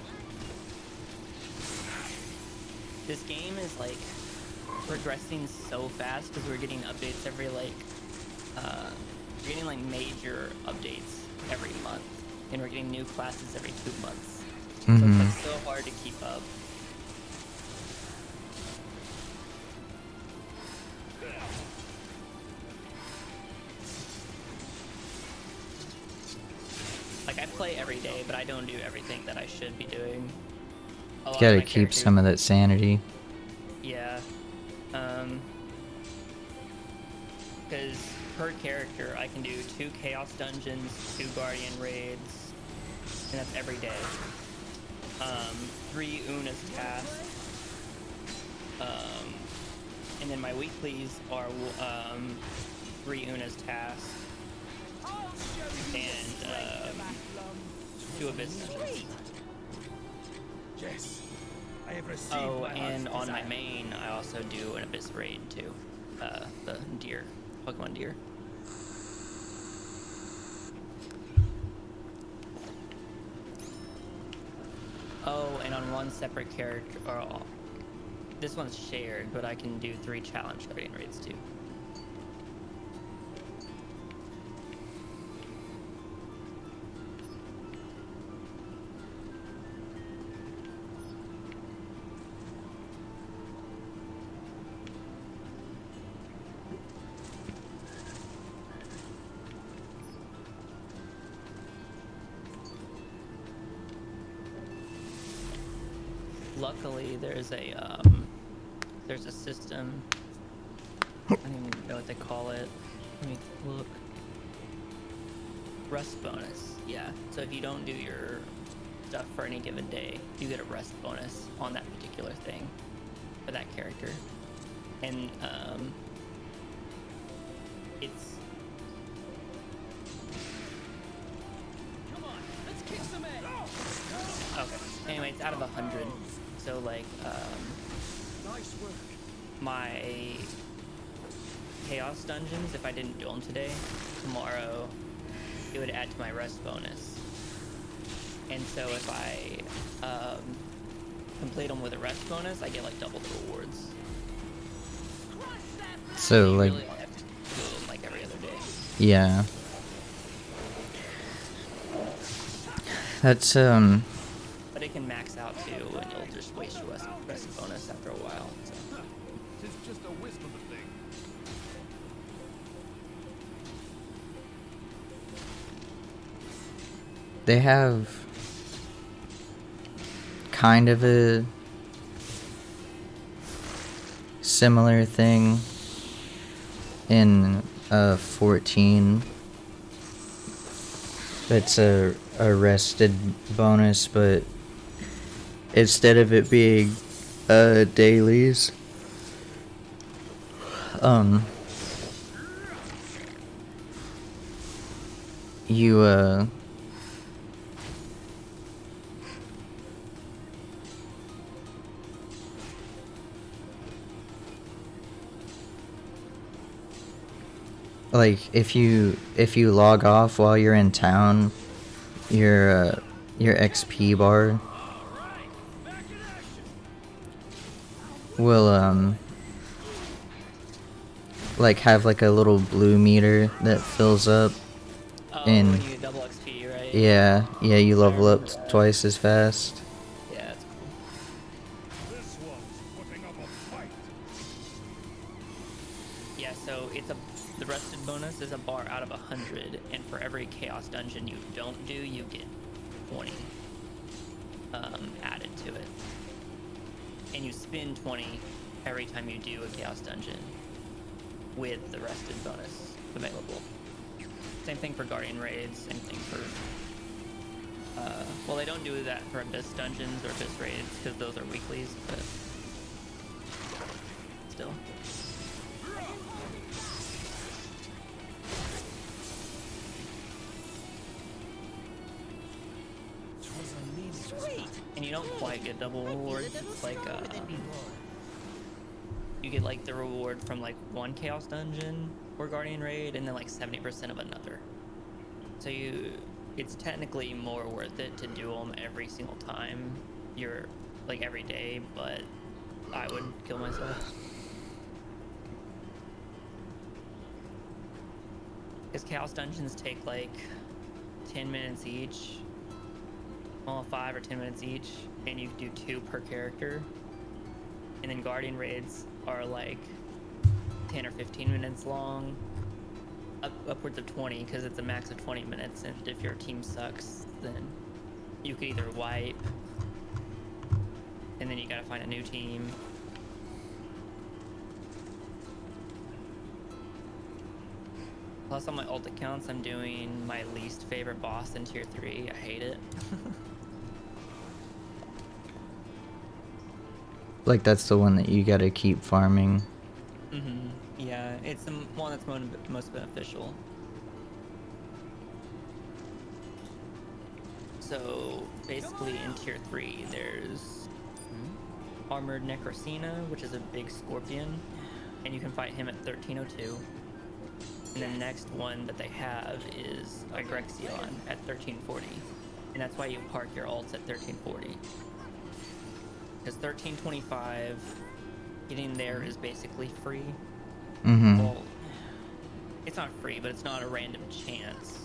This game is like progressing so fast because we're getting updates every we're getting like major updates every month, and we're getting new classes every 2 months. So it's like so hard to keep up. Like I play every day, but I don't do everything that I should be doing. A lot of Gotta my keep characters- some of that sanity. Yeah. Because per character, I can do 2 Chaos Dungeons, 2 Guardian Raids, and that's every day. 3 Una's tasks. And then my weeklies are 3 Una's tasks and 2 Abyss Dungeons. Yes. I have received Oh, my and heart's on my desire. main, I also do an Abyss raid too. The deer, Pokemon deer. Oh, and on one separate character, this one's shared, but I can do 3 challenge guardian raids too. Luckily, there's a system. I don't even know what they call it. Let me look. Rest bonus. Yeah. So if you don't do your stuff for any given day, you get a rest bonus on that particular thing for that character. And it's Come on, let's kick some ass. okay. Anyway, it's out of 100. So like Nice work. my chaos dungeons, if I didn't do them today, tomorrow it would add to my rest bonus. And so if I complete them with a rest bonus, I get like double the rewards. So, You like, really only have to do them like every other day. yeah. That's, But it can max out too, and you'll just waste your rest bonus after a while. So. Tis just a wisdom thing. they have kind of a similar thing in 14. It's a rested bonus, but instead of it being dailies, you like if you log off while you're in town, your XP bar will like have like a little blue meter that fills up. Oh, And when you get double XP, right? yeah, you level up remember that. twice as fast. Yeah, that's cool. This one's putting up a fight. Yeah, so the rested bonus is a bar out of 100, and for every chaos dungeon you don't do, you get 20 added to it. And you spend 20 every time you do a chaos dungeon. with the rested bonus available. Same thing for Guardian Raids, same thing for... well, they don't do that for Abyss Dungeons or Abyss Raids, because those are weeklies, but... still. Sweet. And you don't quite get double rewards. It's like, you get like the reward from like one Chaos Dungeon or Guardian Raid, and then like 70% of another. So it's technically more worth it to do them every single time. You're like every day, but I would kill myself. Because Chaos Dungeons take like 10 minutes each. Well, 5 or 10 minutes each, and you do 2 per character. And then Guardian Raids are like 10 or 15 minutes long, upwards of 20, because it's a max of 20 minutes, and if your team sucks, then you could either wipe, and then you gotta find a new team. Plus on my ult accounts, I'm doing my least favorite boss in tier 3. I hate it. Like that's the one that you gotta keep farming. Mm-hmm. Yeah, it's the one that's most beneficial. So basically in tier 3 there's Armored Necrocina, which is a big scorpion, and you can fight him at 1302. And the next one that they have is a Grexion at 1340. And that's why you park your ults at 1340. Because 1325, getting there is basically free. Mm-hmm. Well, it's not free, but it's not a random chance.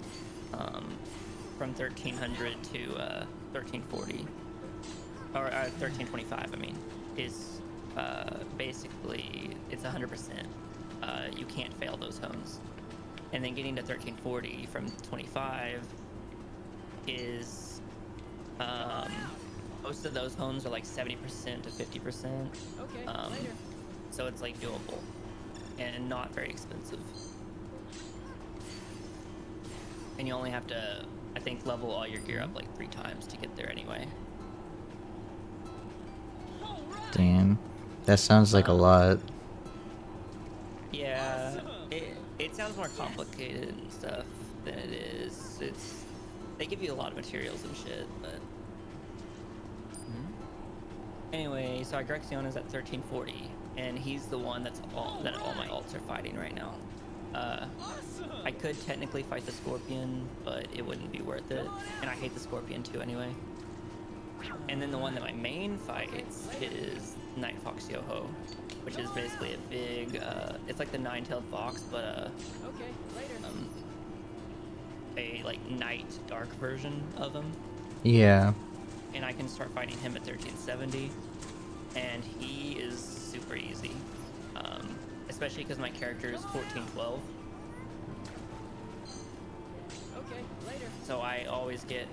From 1300 to 1340, or 1325, I mean, is basically, it's 100%. You can't fail those hones. And then getting to 1340 from 25 is, most of those homes are like 70% to 50%. Okay, Um, later. So it's like doable and not very expensive. And you only have to, I think, level all your gear up like 3 times to get there anyway. Damn. That sounds like a lot. Yeah, it sounds more complicated and stuff than it is. They give you a lot of materials and shit, but anyway, so our Grexion is at 1340, and he's the one that all my ults are fighting right now. I could technically fight the Scorpion, but it wouldn't be worth it, and I hate the Scorpion too anyway. And then the one that my main fights is Night Fox Yoho, which is basically a big, it's like the nine-tailed fox, but Okay, later. a like night dark version of him. Yeah. And I can start fighting him at 1370, and he is super easy, especially because my character is 1412. Okay, later. So I always get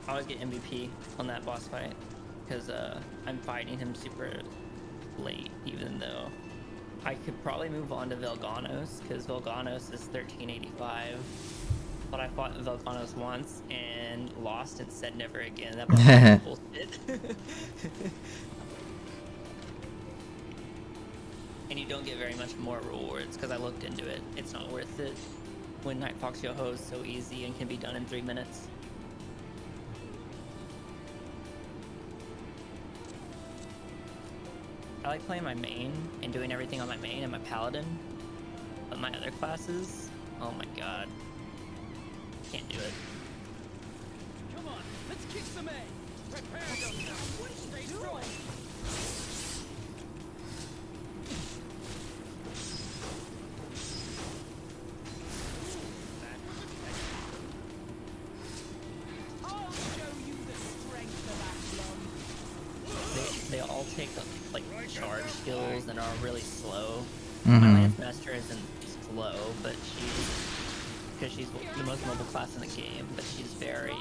MVP on that boss fight because I'm fighting him super late, even though I could probably move on to Velganos because Velganos is 1385. But I fought Velganos once and lost and said never again. That was bullshit. And you don't get very much more rewards because I looked into it. It's not worth it when Night Fox Yoho is so easy and can be done in 3 minutes. I like playing my main and doing everything on my main and my paladin. But my other classes, oh my god. Can't do it. Come on, let's kick some A. Prepare yourself. What are you doing? I'll show you the strength of Athlon. They all take like charge skills and are really slow. Mhm. My Lance Master isn't slow, but because she's the most mobile class in the game, but she's very,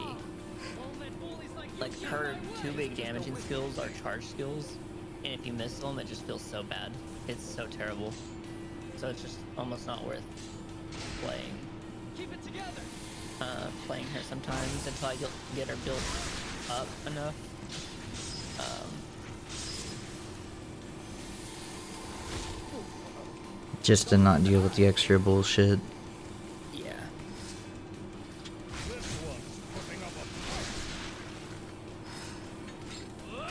like, her 2 big damaging skills are charge skills, and if you miss them, it just feels so bad. It's so terrible. so it's just almost not worth playing. Keep it together. Playing her sometimes until I get her built up enough. Just to not deal with the extra bullshit. Yeah. This one's putting up a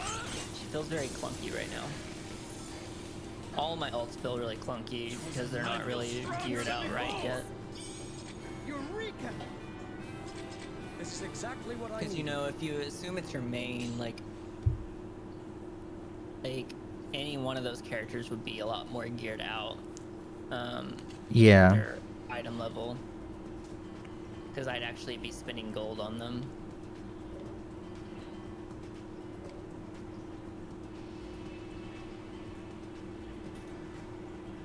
She feels very clunky right now. All my ults feel really clunky because they're not really geared out right yet. Eureka! This is exactly what I Because need. you know, if you assume it's your main, like any one of those characters would be a lot more geared out. Yeah. Their item level. Because I'd actually be spending gold on them.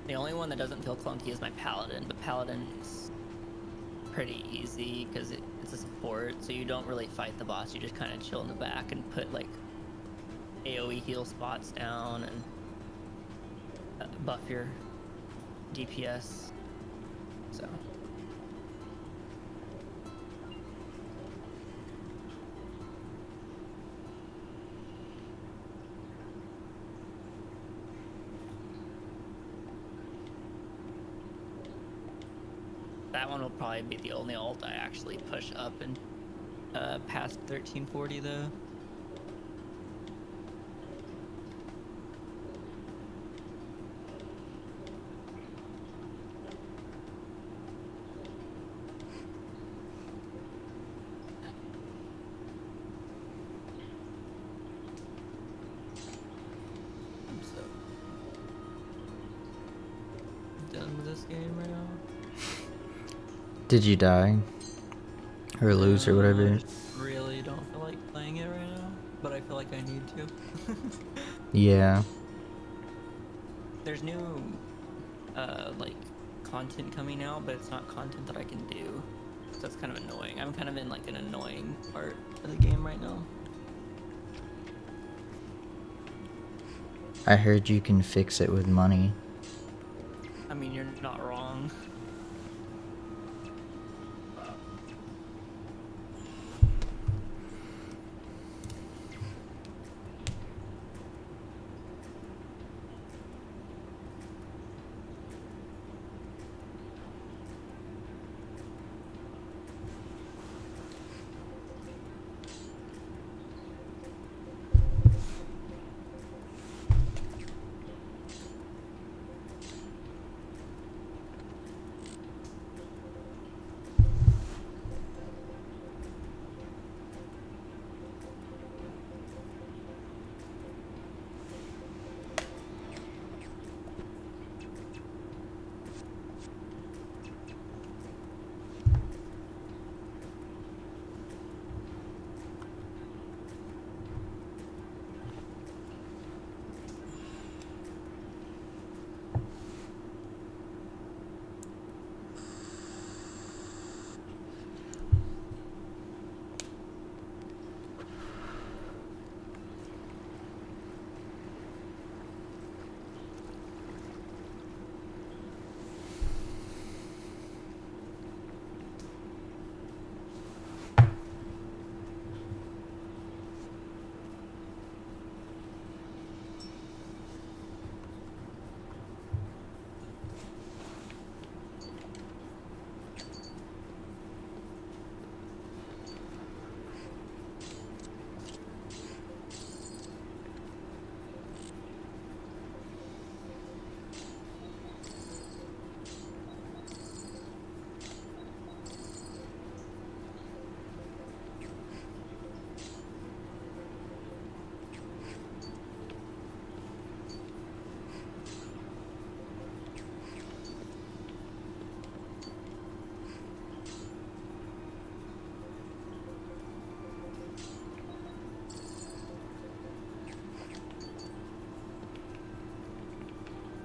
The only one that doesn't feel clunky is my paladin, but paladin's pretty easy because it's a support, so you don't really fight the boss. You just kind of chill in the back and put like AoE heal spots down and buff your DPS. So. That one will probably be the only ult I actually push up and past 1340 though. I'm so done with this game right now. Did you die? Or lose or I whatever? just really don't feel like playing it right now, but I feel like I need to. Yeah. There's new like content coming out, but it's not content that I can do. So that's kind of annoying. I'm kind of in like an annoying part of the game right now. I heard you can fix it with money. I mean, you're not wrong.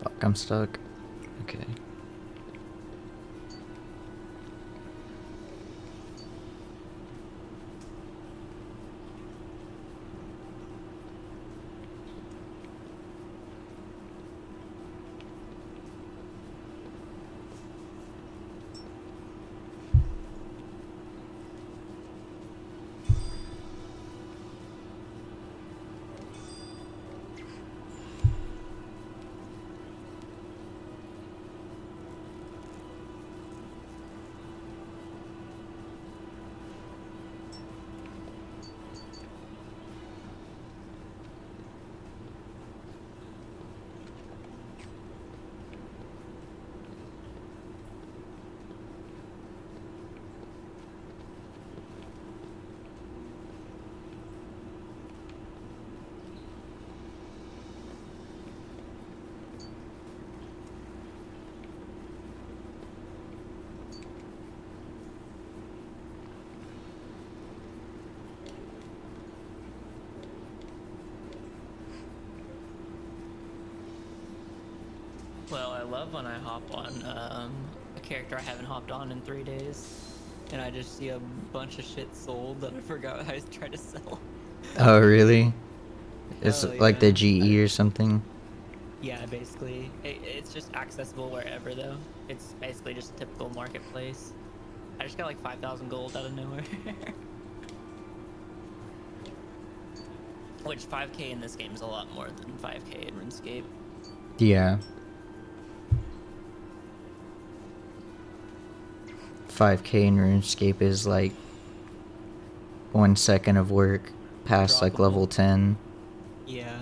Fuck, I'm stuck. Okay. I love when I hop on a character I haven't hopped on in 3 days, and I just see a bunch of shit sold that I forgot I tried to sell. Oh, really? It's Hell like the yeah. GE or something. Yeah, basically. It's just accessible wherever, though. It's basically just a typical marketplace. I just got like 5,000 gold out of nowhere. Which 5k in this game is a lot more than 5k in RuneScape. Yeah. 5K in RuneScape is like 1 second of work past like level Droppable. 10. Yeah.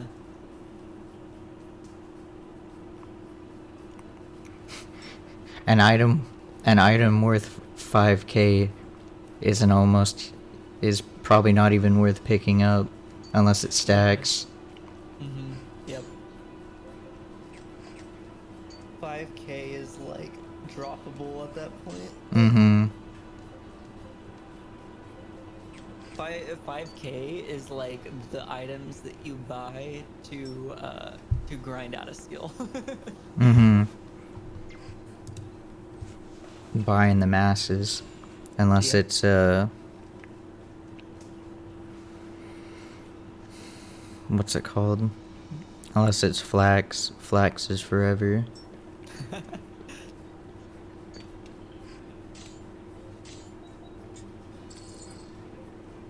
An item worth 5K is probably not even worth picking up unless it stacks. Mm-hmm. Yep. 5k is like droppable at that point. Mm-hmm. 5k is like the items that you buy to grind out a skill. Mm-hmm. Buying the masses. Unless Yep. it's what's it called? Unless it's flax. Flax is forever.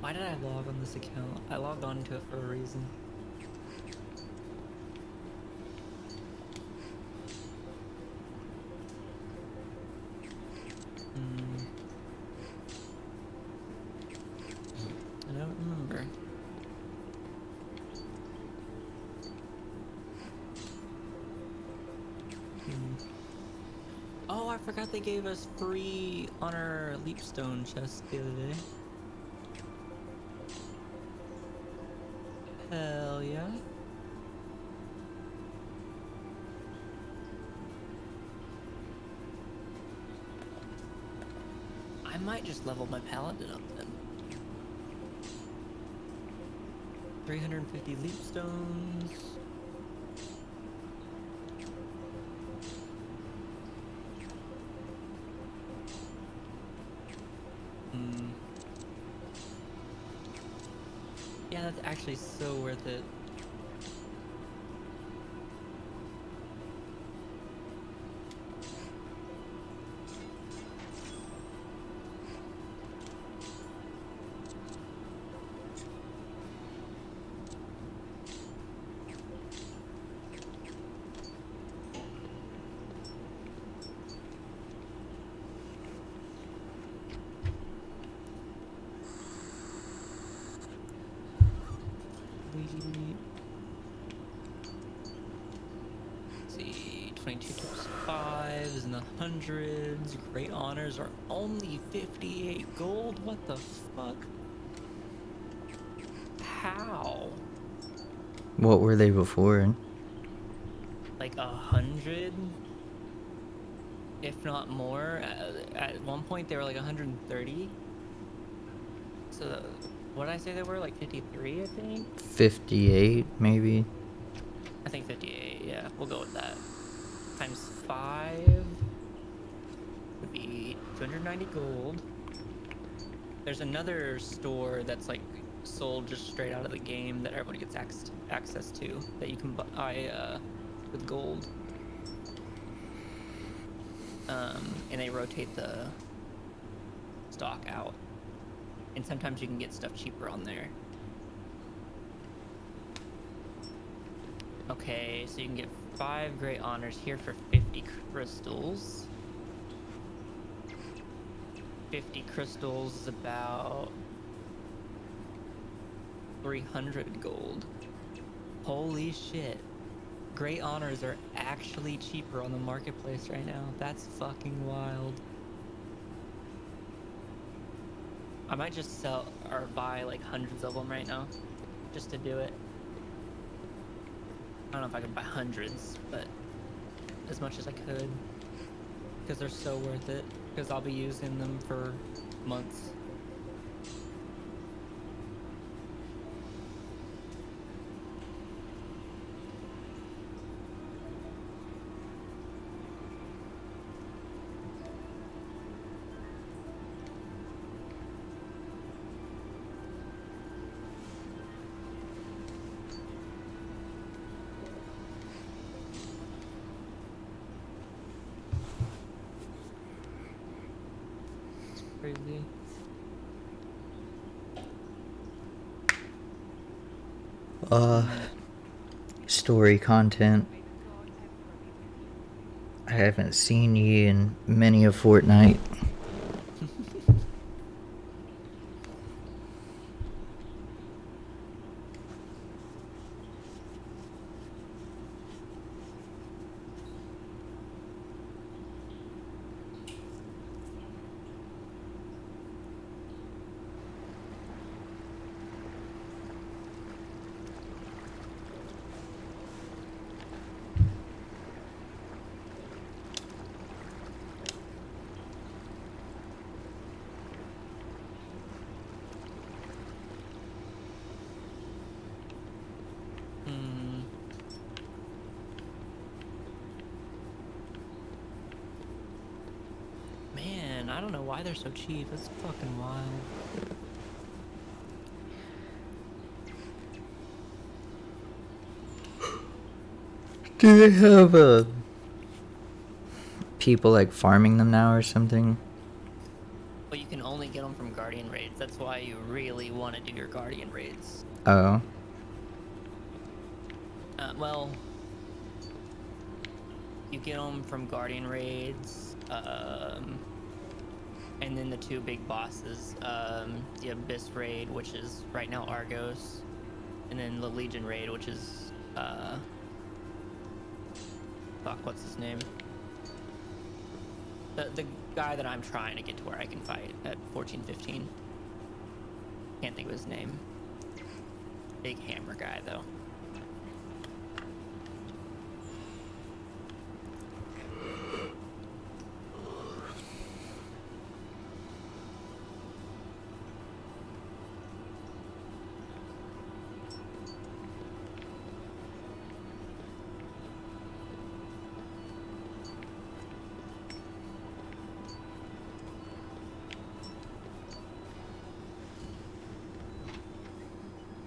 Why did I log on this account? I logged on to it for a reason. I don't remember. Oh, I forgot they gave us free honor leapstone chest the other day. Hell yeah. I might just level my paladin up then. 350 leapstones. Yeah, that's actually so worth it. See, 22 times 5 is in the hundreds. Great honors are only 58 gold. What the fuck? How? What were they before? Like 100? If not more. At one point they were like 130. So what did I say they were? Like 53, I think? 58, maybe? I think 58, yeah. We'll go with that. Times 5 would be 290 gold. There's another store that's like sold just straight out of the game that everyone gets access to that you can buy with gold. And they rotate the stock out. And sometimes you can get stuff cheaper on there. Okay, so you can get 5 great honors here for 50 crystals. 50 crystals is about 300 gold. Holy shit. Great honors are actually cheaper on the marketplace right now. That's fucking wild. I might just sell or buy like hundreds of them right now just to do it. I don't know if I can buy hundreds, but as much as I could, because they're so worth it, because I'll be using them for months. Crazy. Story content. I haven't seen ye in many a fortnight. Hmm. Man, I don't know why they're so cheap. That's fucking wild. Do they have people like farming them now or something? But you can only get them from Guardian raids. That's why you really want to do your Guardian raids. Oh. Well, you get them from Guardian raids, and then the two big bosses, the Abyss raid, which is right now Argos, and then the Legion raid, which is, fuck, what's his name? The guy that I'm trying to get to where I can fight at 14-15. Can't think of his name. Big hammer guy, though.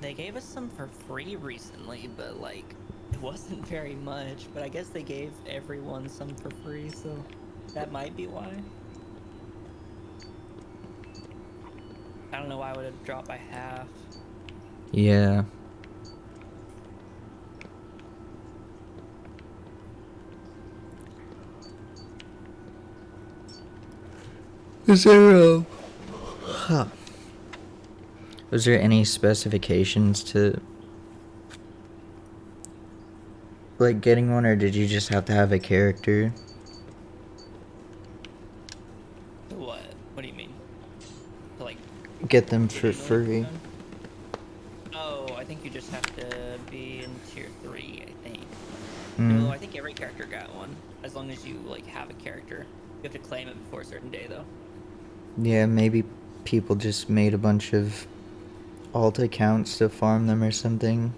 They gave us some for free recently, but like, it wasn't very much. But I guess they gave everyone some for free, so that might be why. I don't know why I would have dropped by half. Yeah. Is there a... Huh. Was there any specifications to like getting one, or did you just have to have a character? What? What do you mean? To like Get them for legally free. done? Oh, I think you just have to be in tier 3, I think. No, I think every character got one. As long as you like have a character. You have to claim it before a certain day though. Yeah, maybe people just made a bunch of alt accounts to farm them or something.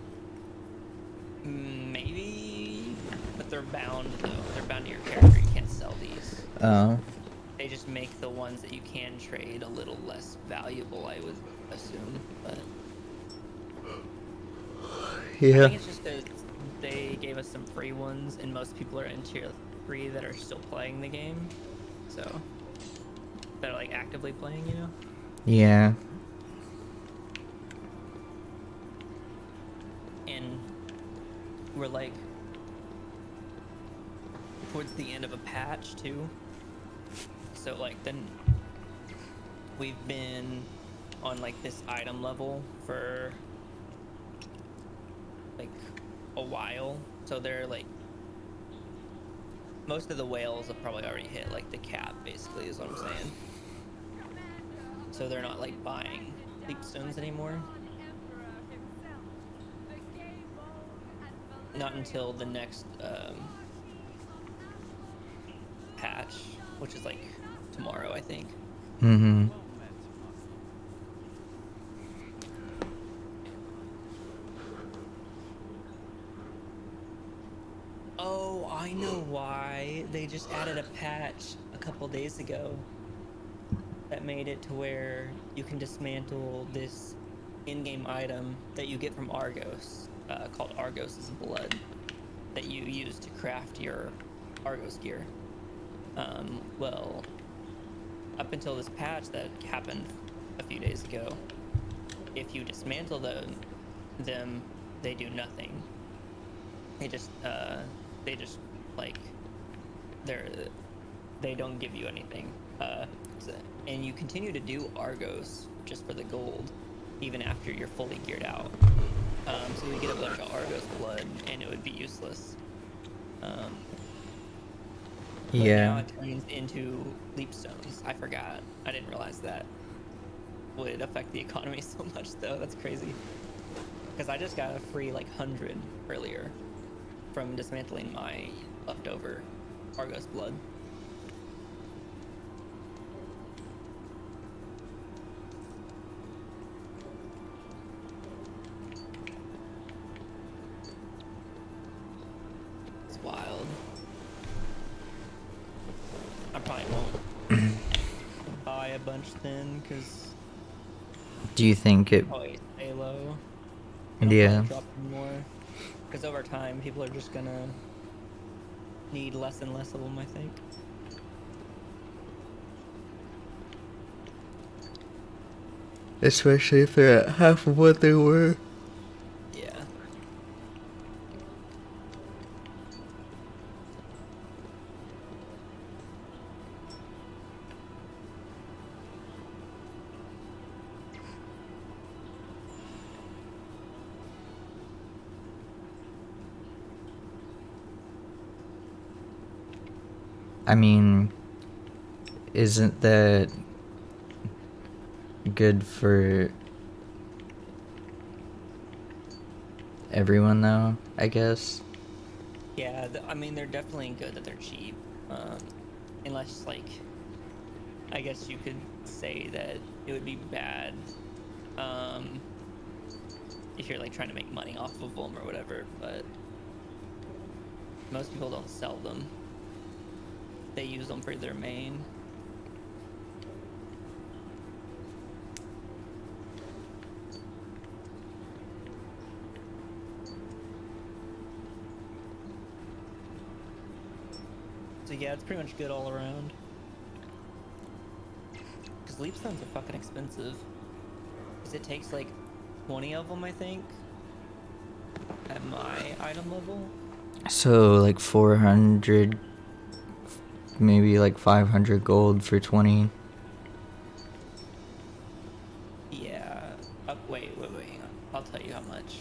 Maybe, but they're bound though. They're bound to your character. You can't sell these. Oh. They just make the ones that you can trade a little less valuable, I would assume. But I Yeah. think it's just that they gave us some free ones, and most people are in tier 3 that are still playing the game. So that are like actively playing, you know? Yeah. And we're like towards the end of a patch too. So like then we've been on like this item level for like a while. So they're like most of the whales have probably already hit like the cap basically is what I'm saying. So they're not like buying leap stones anymore. Not until the next patch, which is like tomorrow, I think. Mm-hmm. Oh, I know why. They just added a patch a couple days ago that made it to where you can dismantle this in-game item that you get from Argos, called Argos's Blood, that you use to craft your Argos gear. up until this patch that happened a few days ago, if you dismantle them, they do nothing. They just like they don't give you anything. And you continue to do Argos just for the gold, even after you're fully geared out. So you would get a bunch of Argos blood, and it would be useless. But now Yeah. it turns into leapstones. I forgot. I didn't realize that would affect the economy so much, though. That's crazy. Because I just got a free, like, 100 earlier from dismantling my leftover Argos blood. It's wild. I probably won't buy a bunch then, because Do you think it? probably stay low. Yeah. Drop more. Because over time, people are just gonna need less and less of them, I think. Especially if they're at half of what they were. Yeah. I mean, isn't that good for everyone though, I guess? Yeah, I mean, they're definitely good that they're cheap. Unless, like, I guess you could say that it would be bad if you're, like, trying to make money off of them or whatever, but most people don't sell them. They use them for their main. So yeah, it's pretty much good all around. Because leapstones are fucking expensive. Because it takes like 20 of them, I think, at my item level. So like 400, maybe like 500 gold for 20. Yeah. Wait, hang on. I'll tell you how much.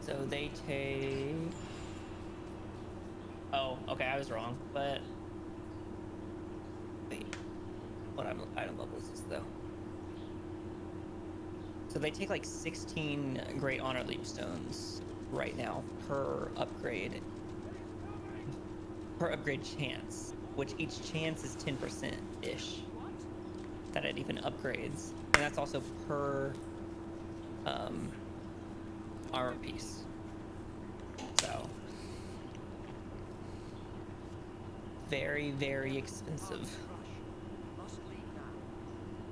So they take... Oh, okay, I was wrong, but... Wait. What item level is this, though? So they take like 16 Great Honor Leapstones right now per upgrade. Per upgrade chance, which each chance is 10%-ish. That it even upgrades. And that's also per armor piece. So very, very expensive. Must leave now.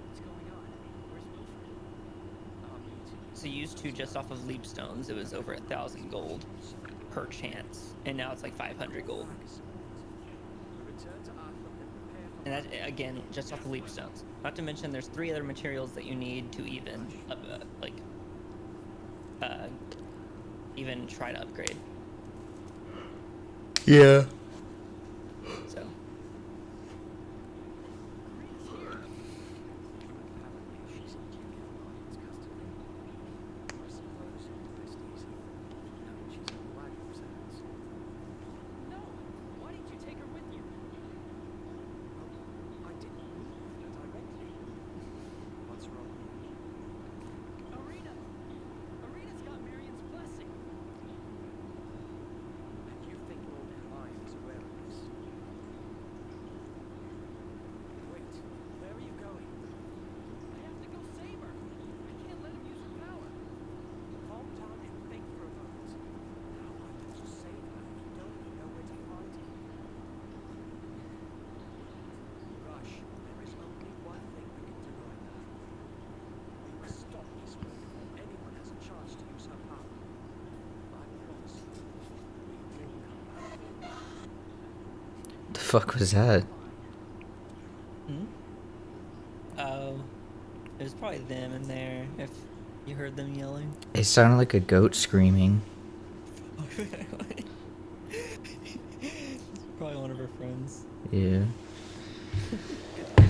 What's going on? Where's Wilfred? So used to just off of Leapstones, it was over 1,000 gold per chance, and now it's like 500 gold. And that, again, just off the Leapstones. Not to mention, there's 3 other materials that you need to even, even try to upgrade. Yeah. So. No! Why didn't you take her with you? I didn't mean that directly. What's wrong? Arena! Arena's got Marion's blessing! And you think all their lives are fuck was that? Hmm? Oh, there's probably them in there. If you heard them yelling. It sounded like a goat screaming. It's probably one of her friends. Yeah.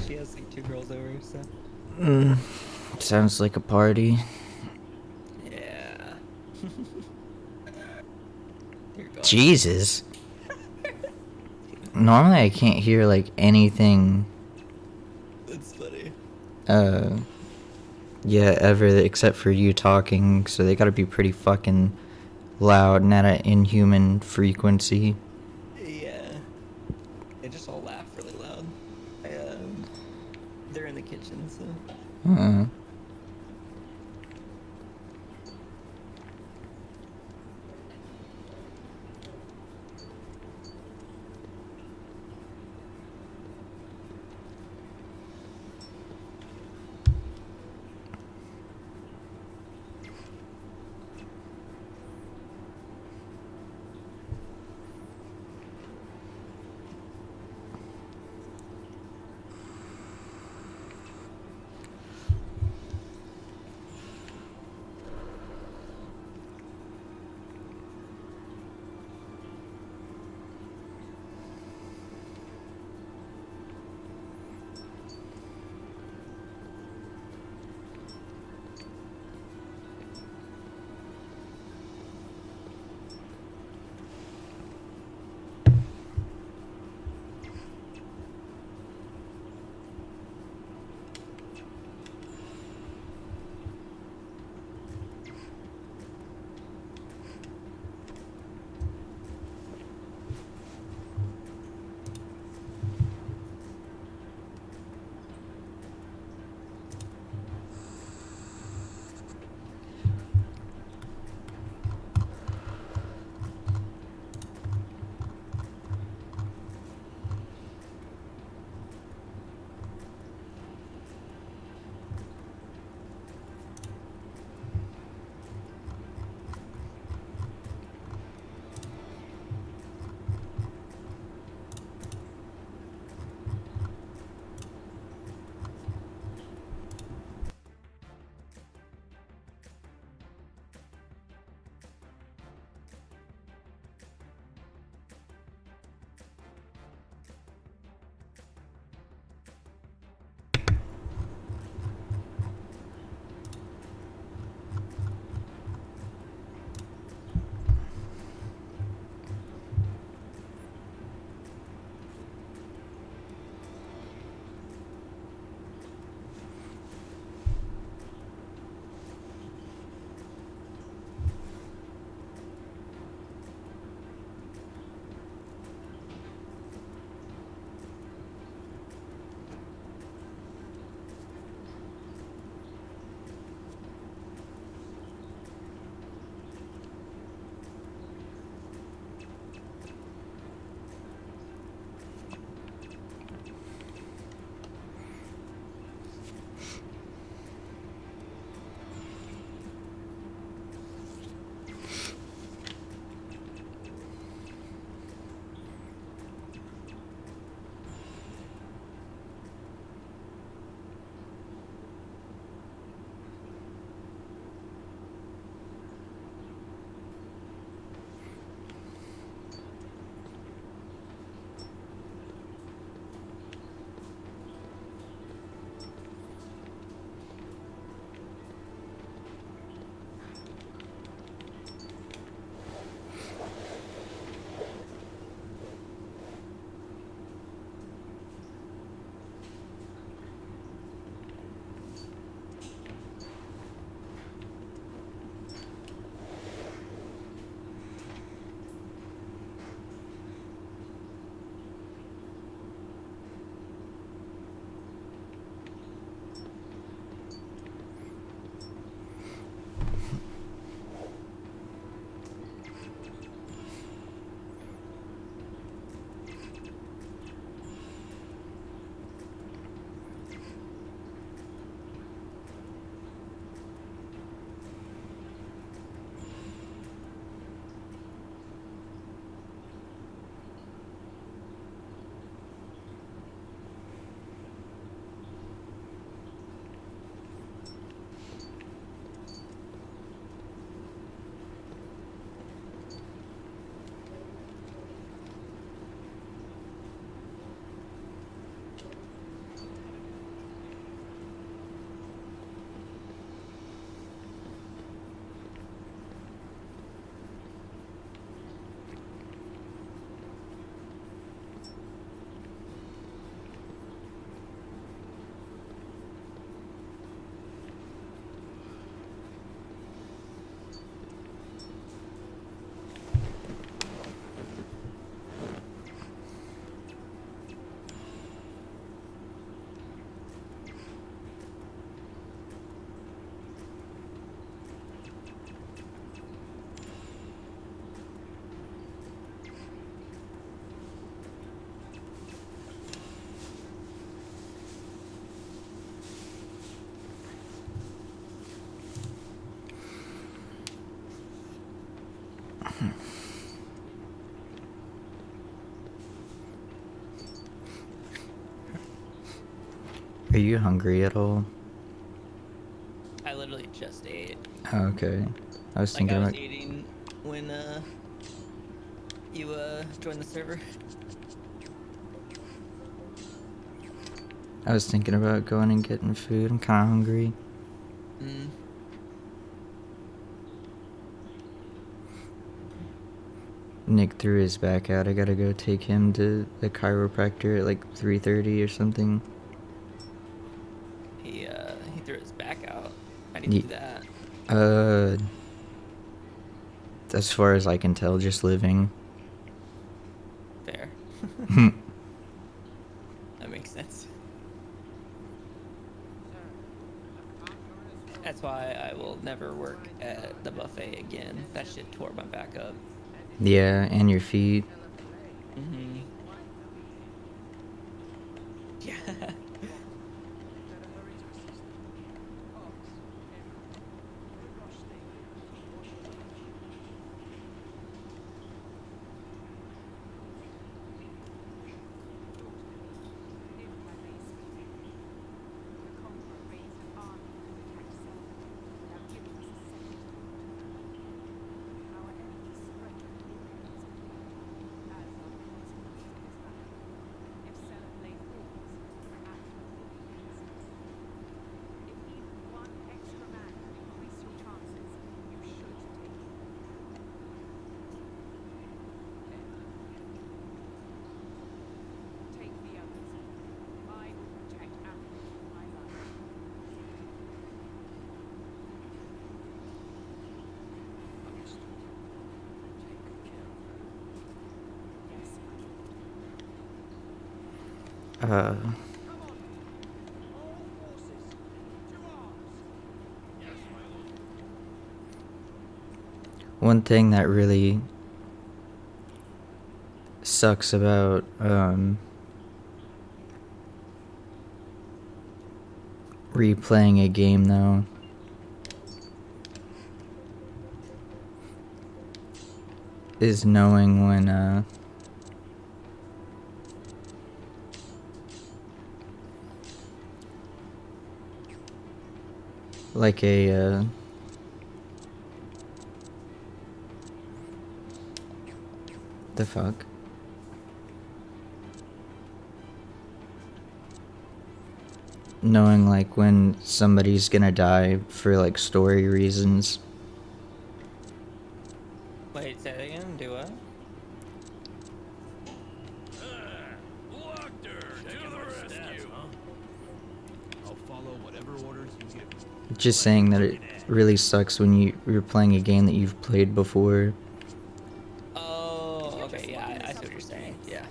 She has like 2 girls over, so. Mm, sounds like a party. Yeah. Dear God. Jesus. Normally I can't hear like anything That's funny. yeah, ever except for you talking, so they gotta be pretty fucking loud and at an inhuman frequency. Yeah. They just all laugh really loud. They're in the kitchen, so. Uh, Are you hungry at all? I literally just ate. Oh, okay. I was Like thinking I was about. eating when you joined the server. I was thinking about going and getting food. I'm kind of hungry. Mm. Nick threw his back out. I gotta go take him to the chiropractor at like 3:30 or something. He threw his back out. How do you Ye- do that? Uh, as far as I can tell, just living. Fair. That makes sense. That's why I will never work at the buffet again. That shit tore my back up. Yeah, and your feet. Mm-hmm. Yeah. Uh, one thing that really sucks about replaying a game though is knowing when like the fuck. Knowing like when somebody's gonna die for like story reasons. Wait, say that again. Do what? Doctor, to the rescue! I'll follow whatever orders you give me. Just saying that it really sucks when you're playing a game that you've played before. Oh, okay. Yeah, I see what you're saying. Yeah.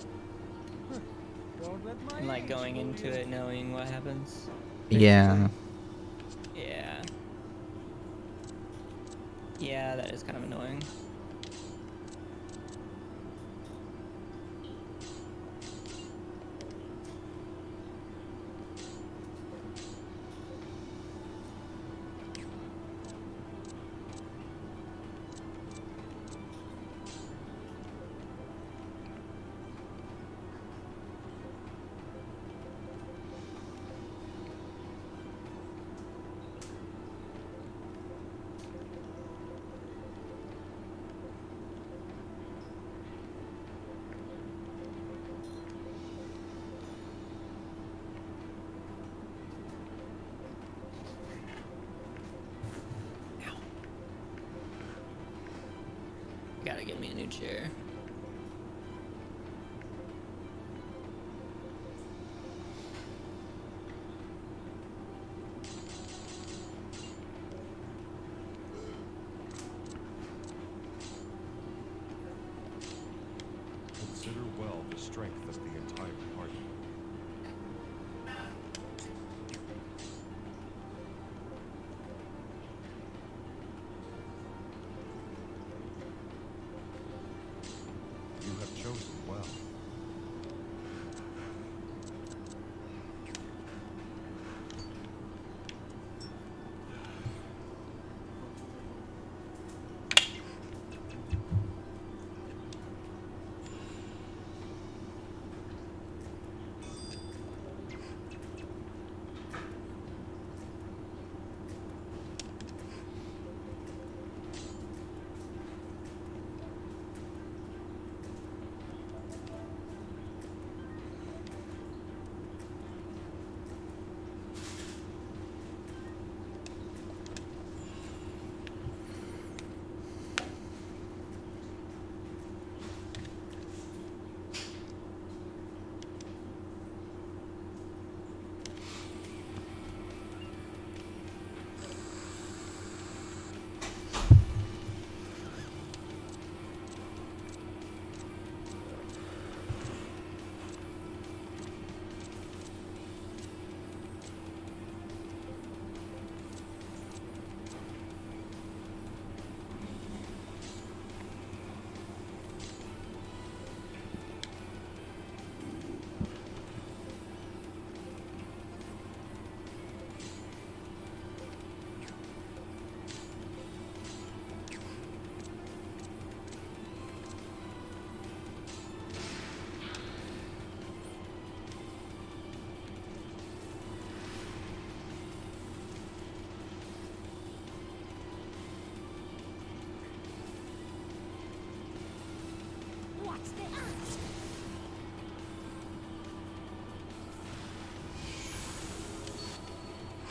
Don't let my And like age going fool into you. it knowing what happens. Yeah. Yeah. Yeah, that is kind of annoying. Gotta get me a new chair. Consider well the strength of the entire party. You have chosen well.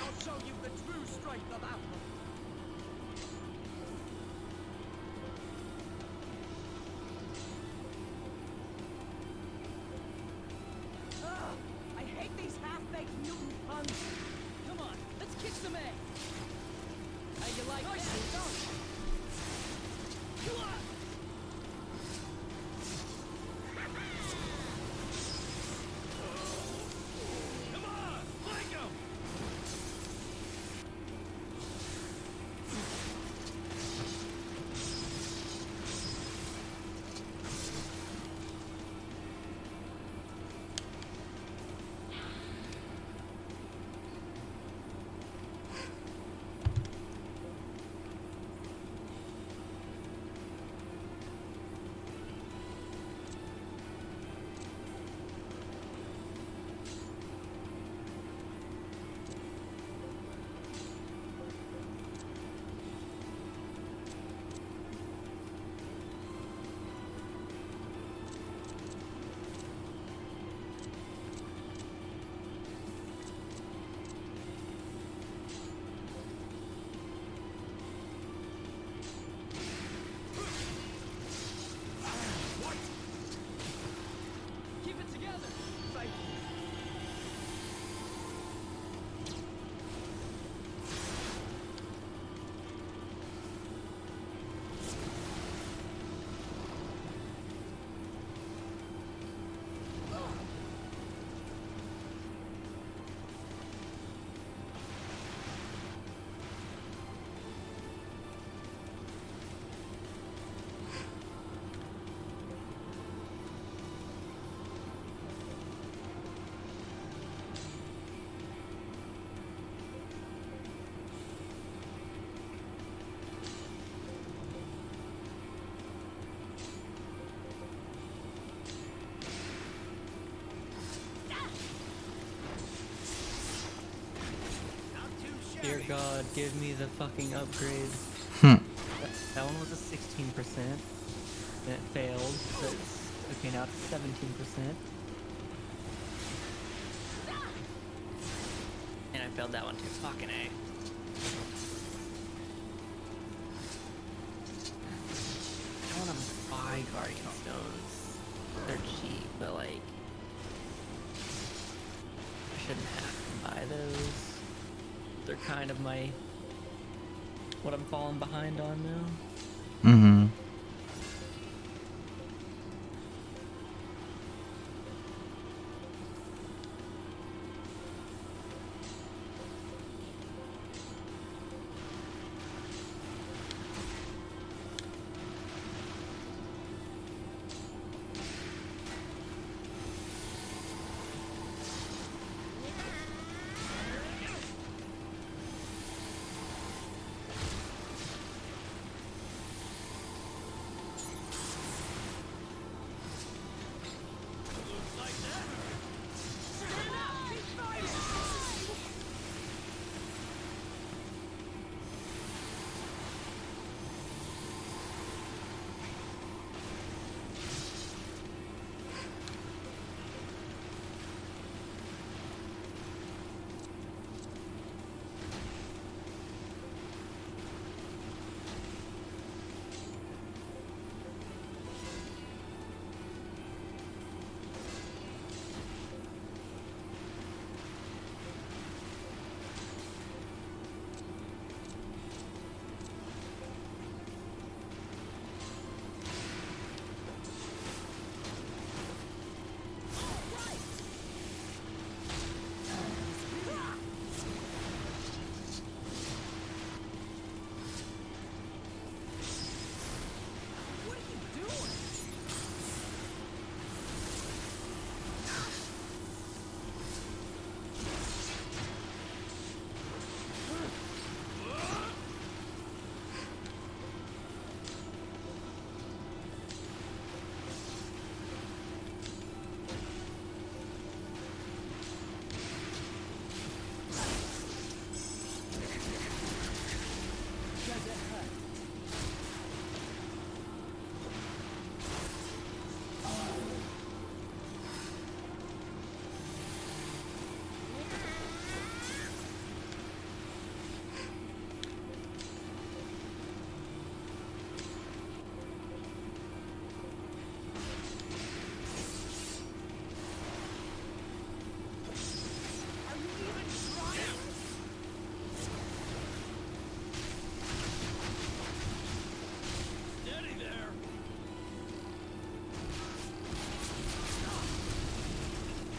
I'll show you the true strength of Atlas. Ugh, I hate these half-baked mutant puns. Come on, let's kick some ass. How you like that? Come on. Come on, flank him! Keep it together. Fight. Dear God, give me the fucking upgrade. That one was a 16%, and it failed, so it's, okay, now it's 17%. And I failed that one too, fucking A. I don't want to buy Guardian Stones. They're cheap, but like, I shouldn't have to buy those. They're kind of what I'm falling behind on now. Mm-hmm.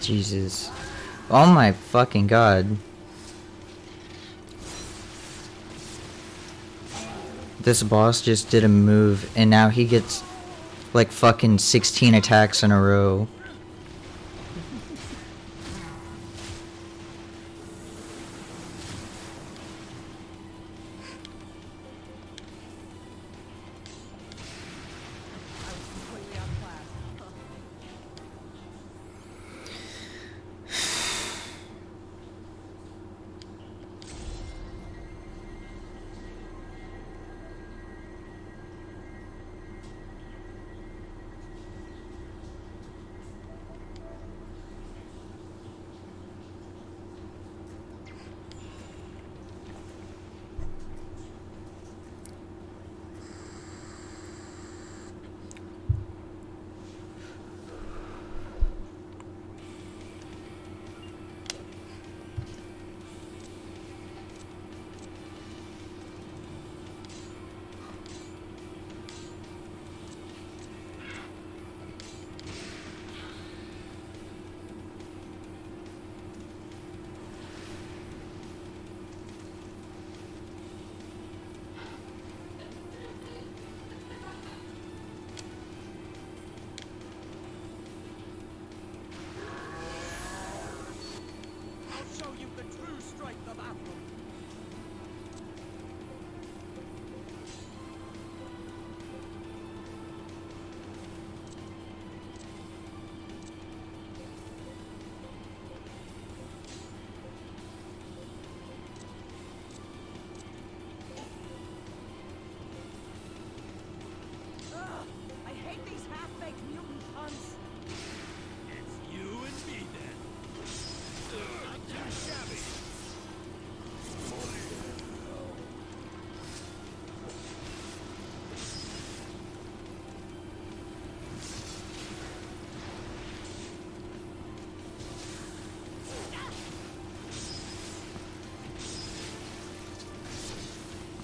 Jesus. Oh my fucking god. This boss just did a move, and now he gets like fucking 16 attacks in a row. I was completely outclassed. I'll show you the true strength of Apple. Ugh, I hate these half-baked mutant hunts. It's you and me then. Not too shabby.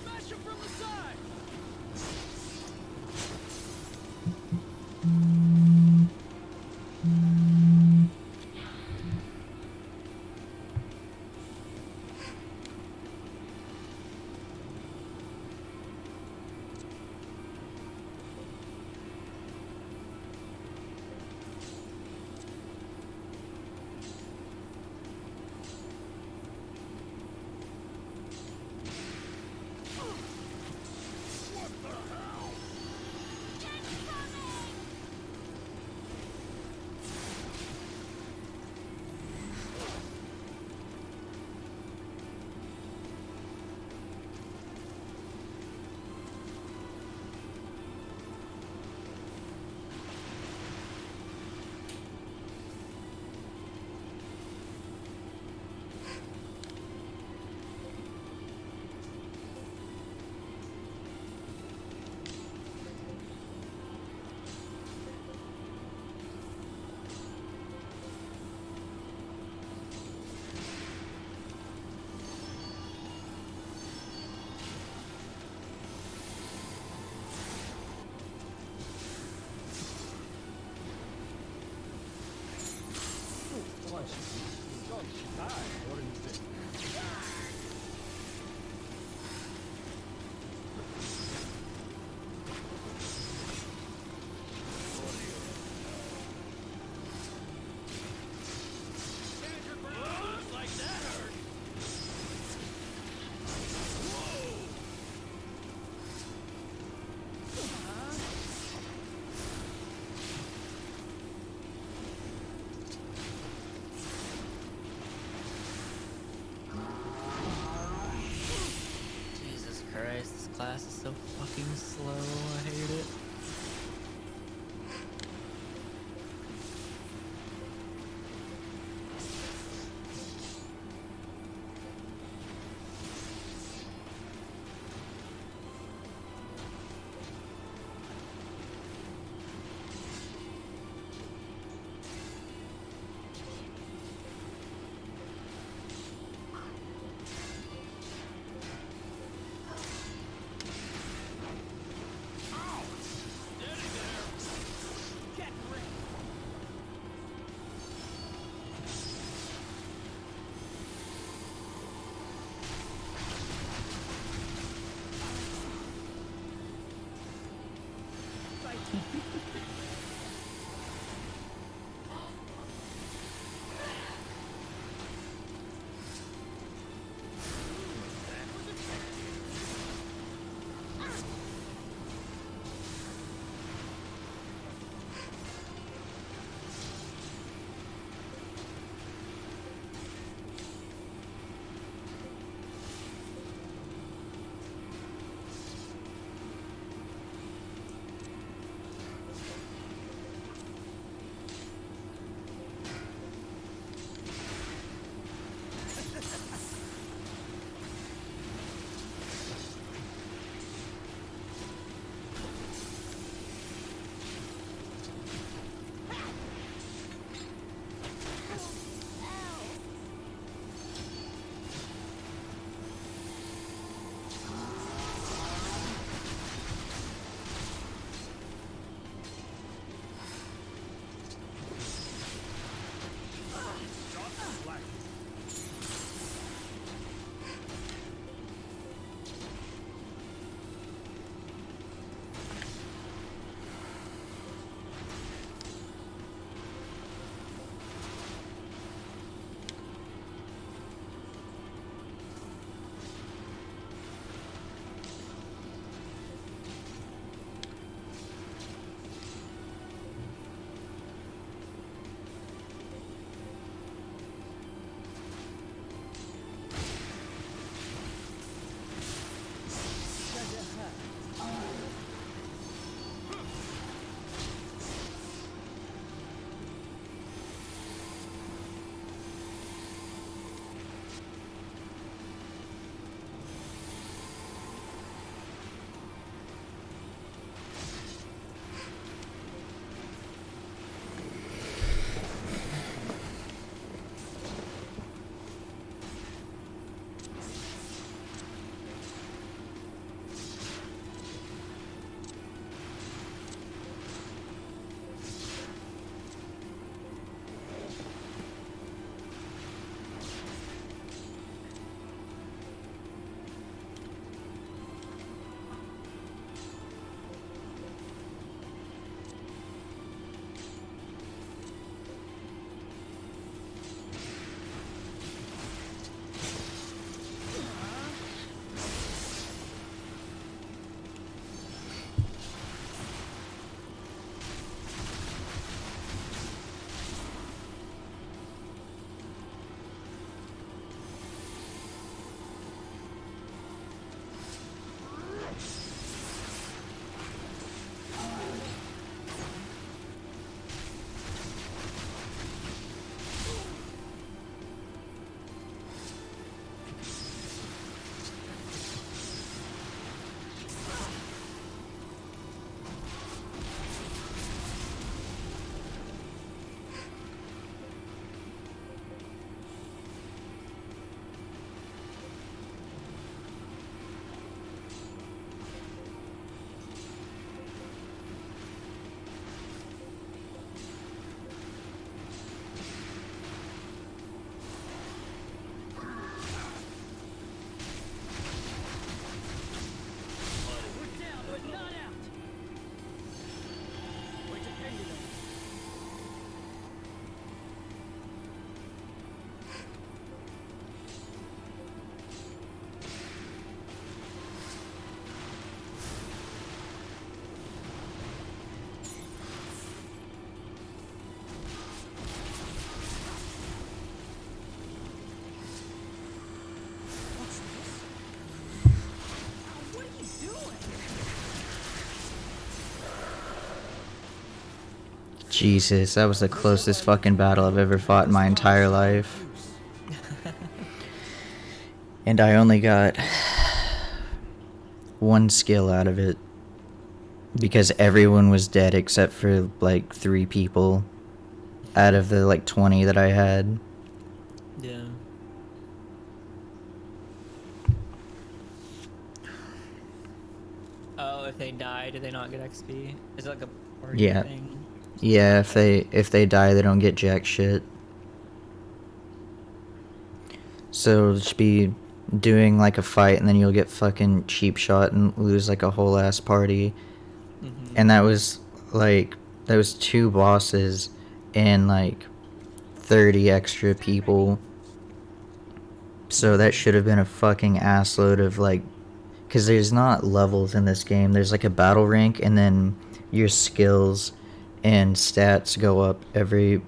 Smash him from the side. What the hell? Like that hurt. Whoa. Jesus Christ, this class is so fucking slow. I hate it. Jesus, that was the closest fucking battle I've ever fought in my entire life. And I only got one skill out of it. Because everyone was dead except for like 3 people out of the like 20 that I had. Yeah. Oh, if they die, do they not get XP? Is it like a party Yeah. thing? Yeah, if they die, they don't get jack shit. So just be doing like a fight and then you'll get fucking cheap shot and lose like a whole ass party. Mm-hmm. And that was 2 bosses and like 30 extra people. So that should have been a fucking assload of like, because there's not levels in this game. There's like a battle rank and then your skills and stats go up every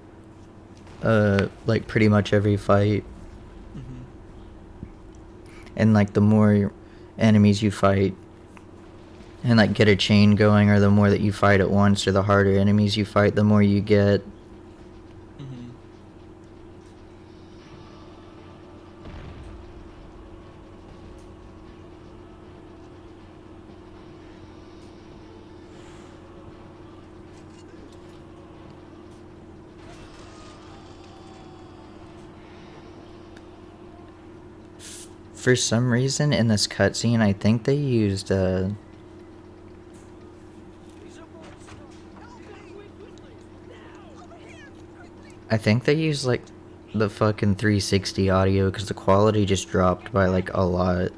like pretty much every fight. Mm-hmm. And like the more enemies you fight and like get a chain going, or the more that you fight at once, or the harder enemies you fight, the more you get. Mm-hmm. For some reason in this cutscene, I think they used I think they used like the fucking 360 audio, because the quality just dropped by like a lot.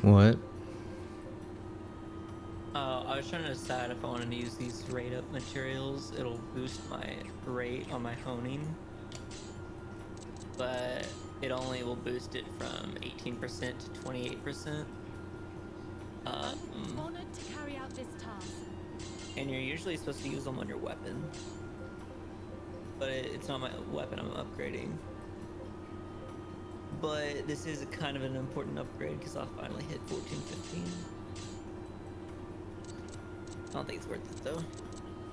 What? I was trying to decide if I wanted to use these rate up materials. It'll boost my rate on my honing, but it only will boost it from 18% to 28%. I'm honored to carry out this task. And you're usually supposed to use them on your weapon, but it's not my weapon I'm upgrading. But this is a kind of an important upgrade because I'll finally hit 14, 15. I don't think it's worth it though.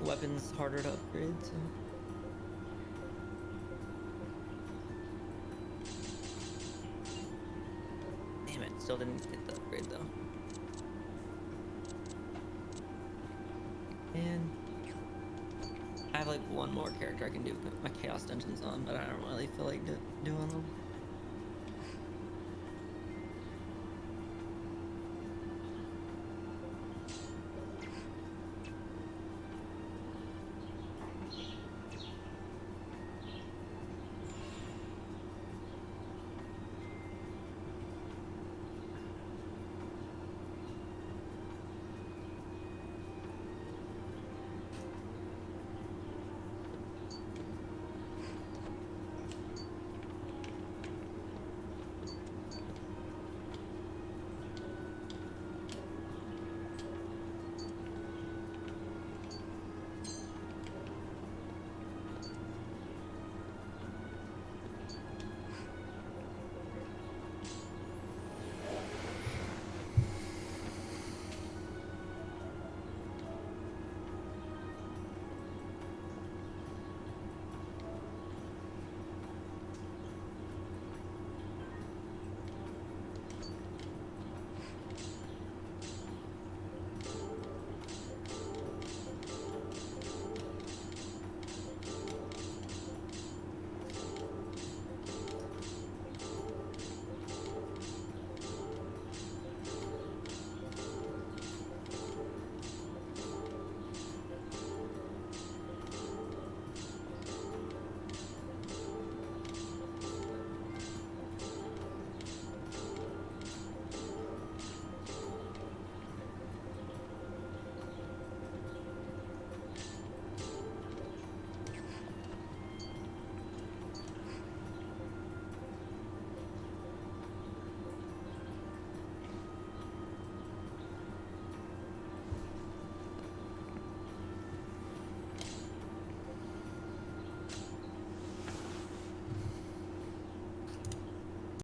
The weapon's harder to upgrade, so. Damn it, still didn't get the upgrade though. And I have like one more character I can do my Chaos Dungeons on, but I don't really feel like doing them.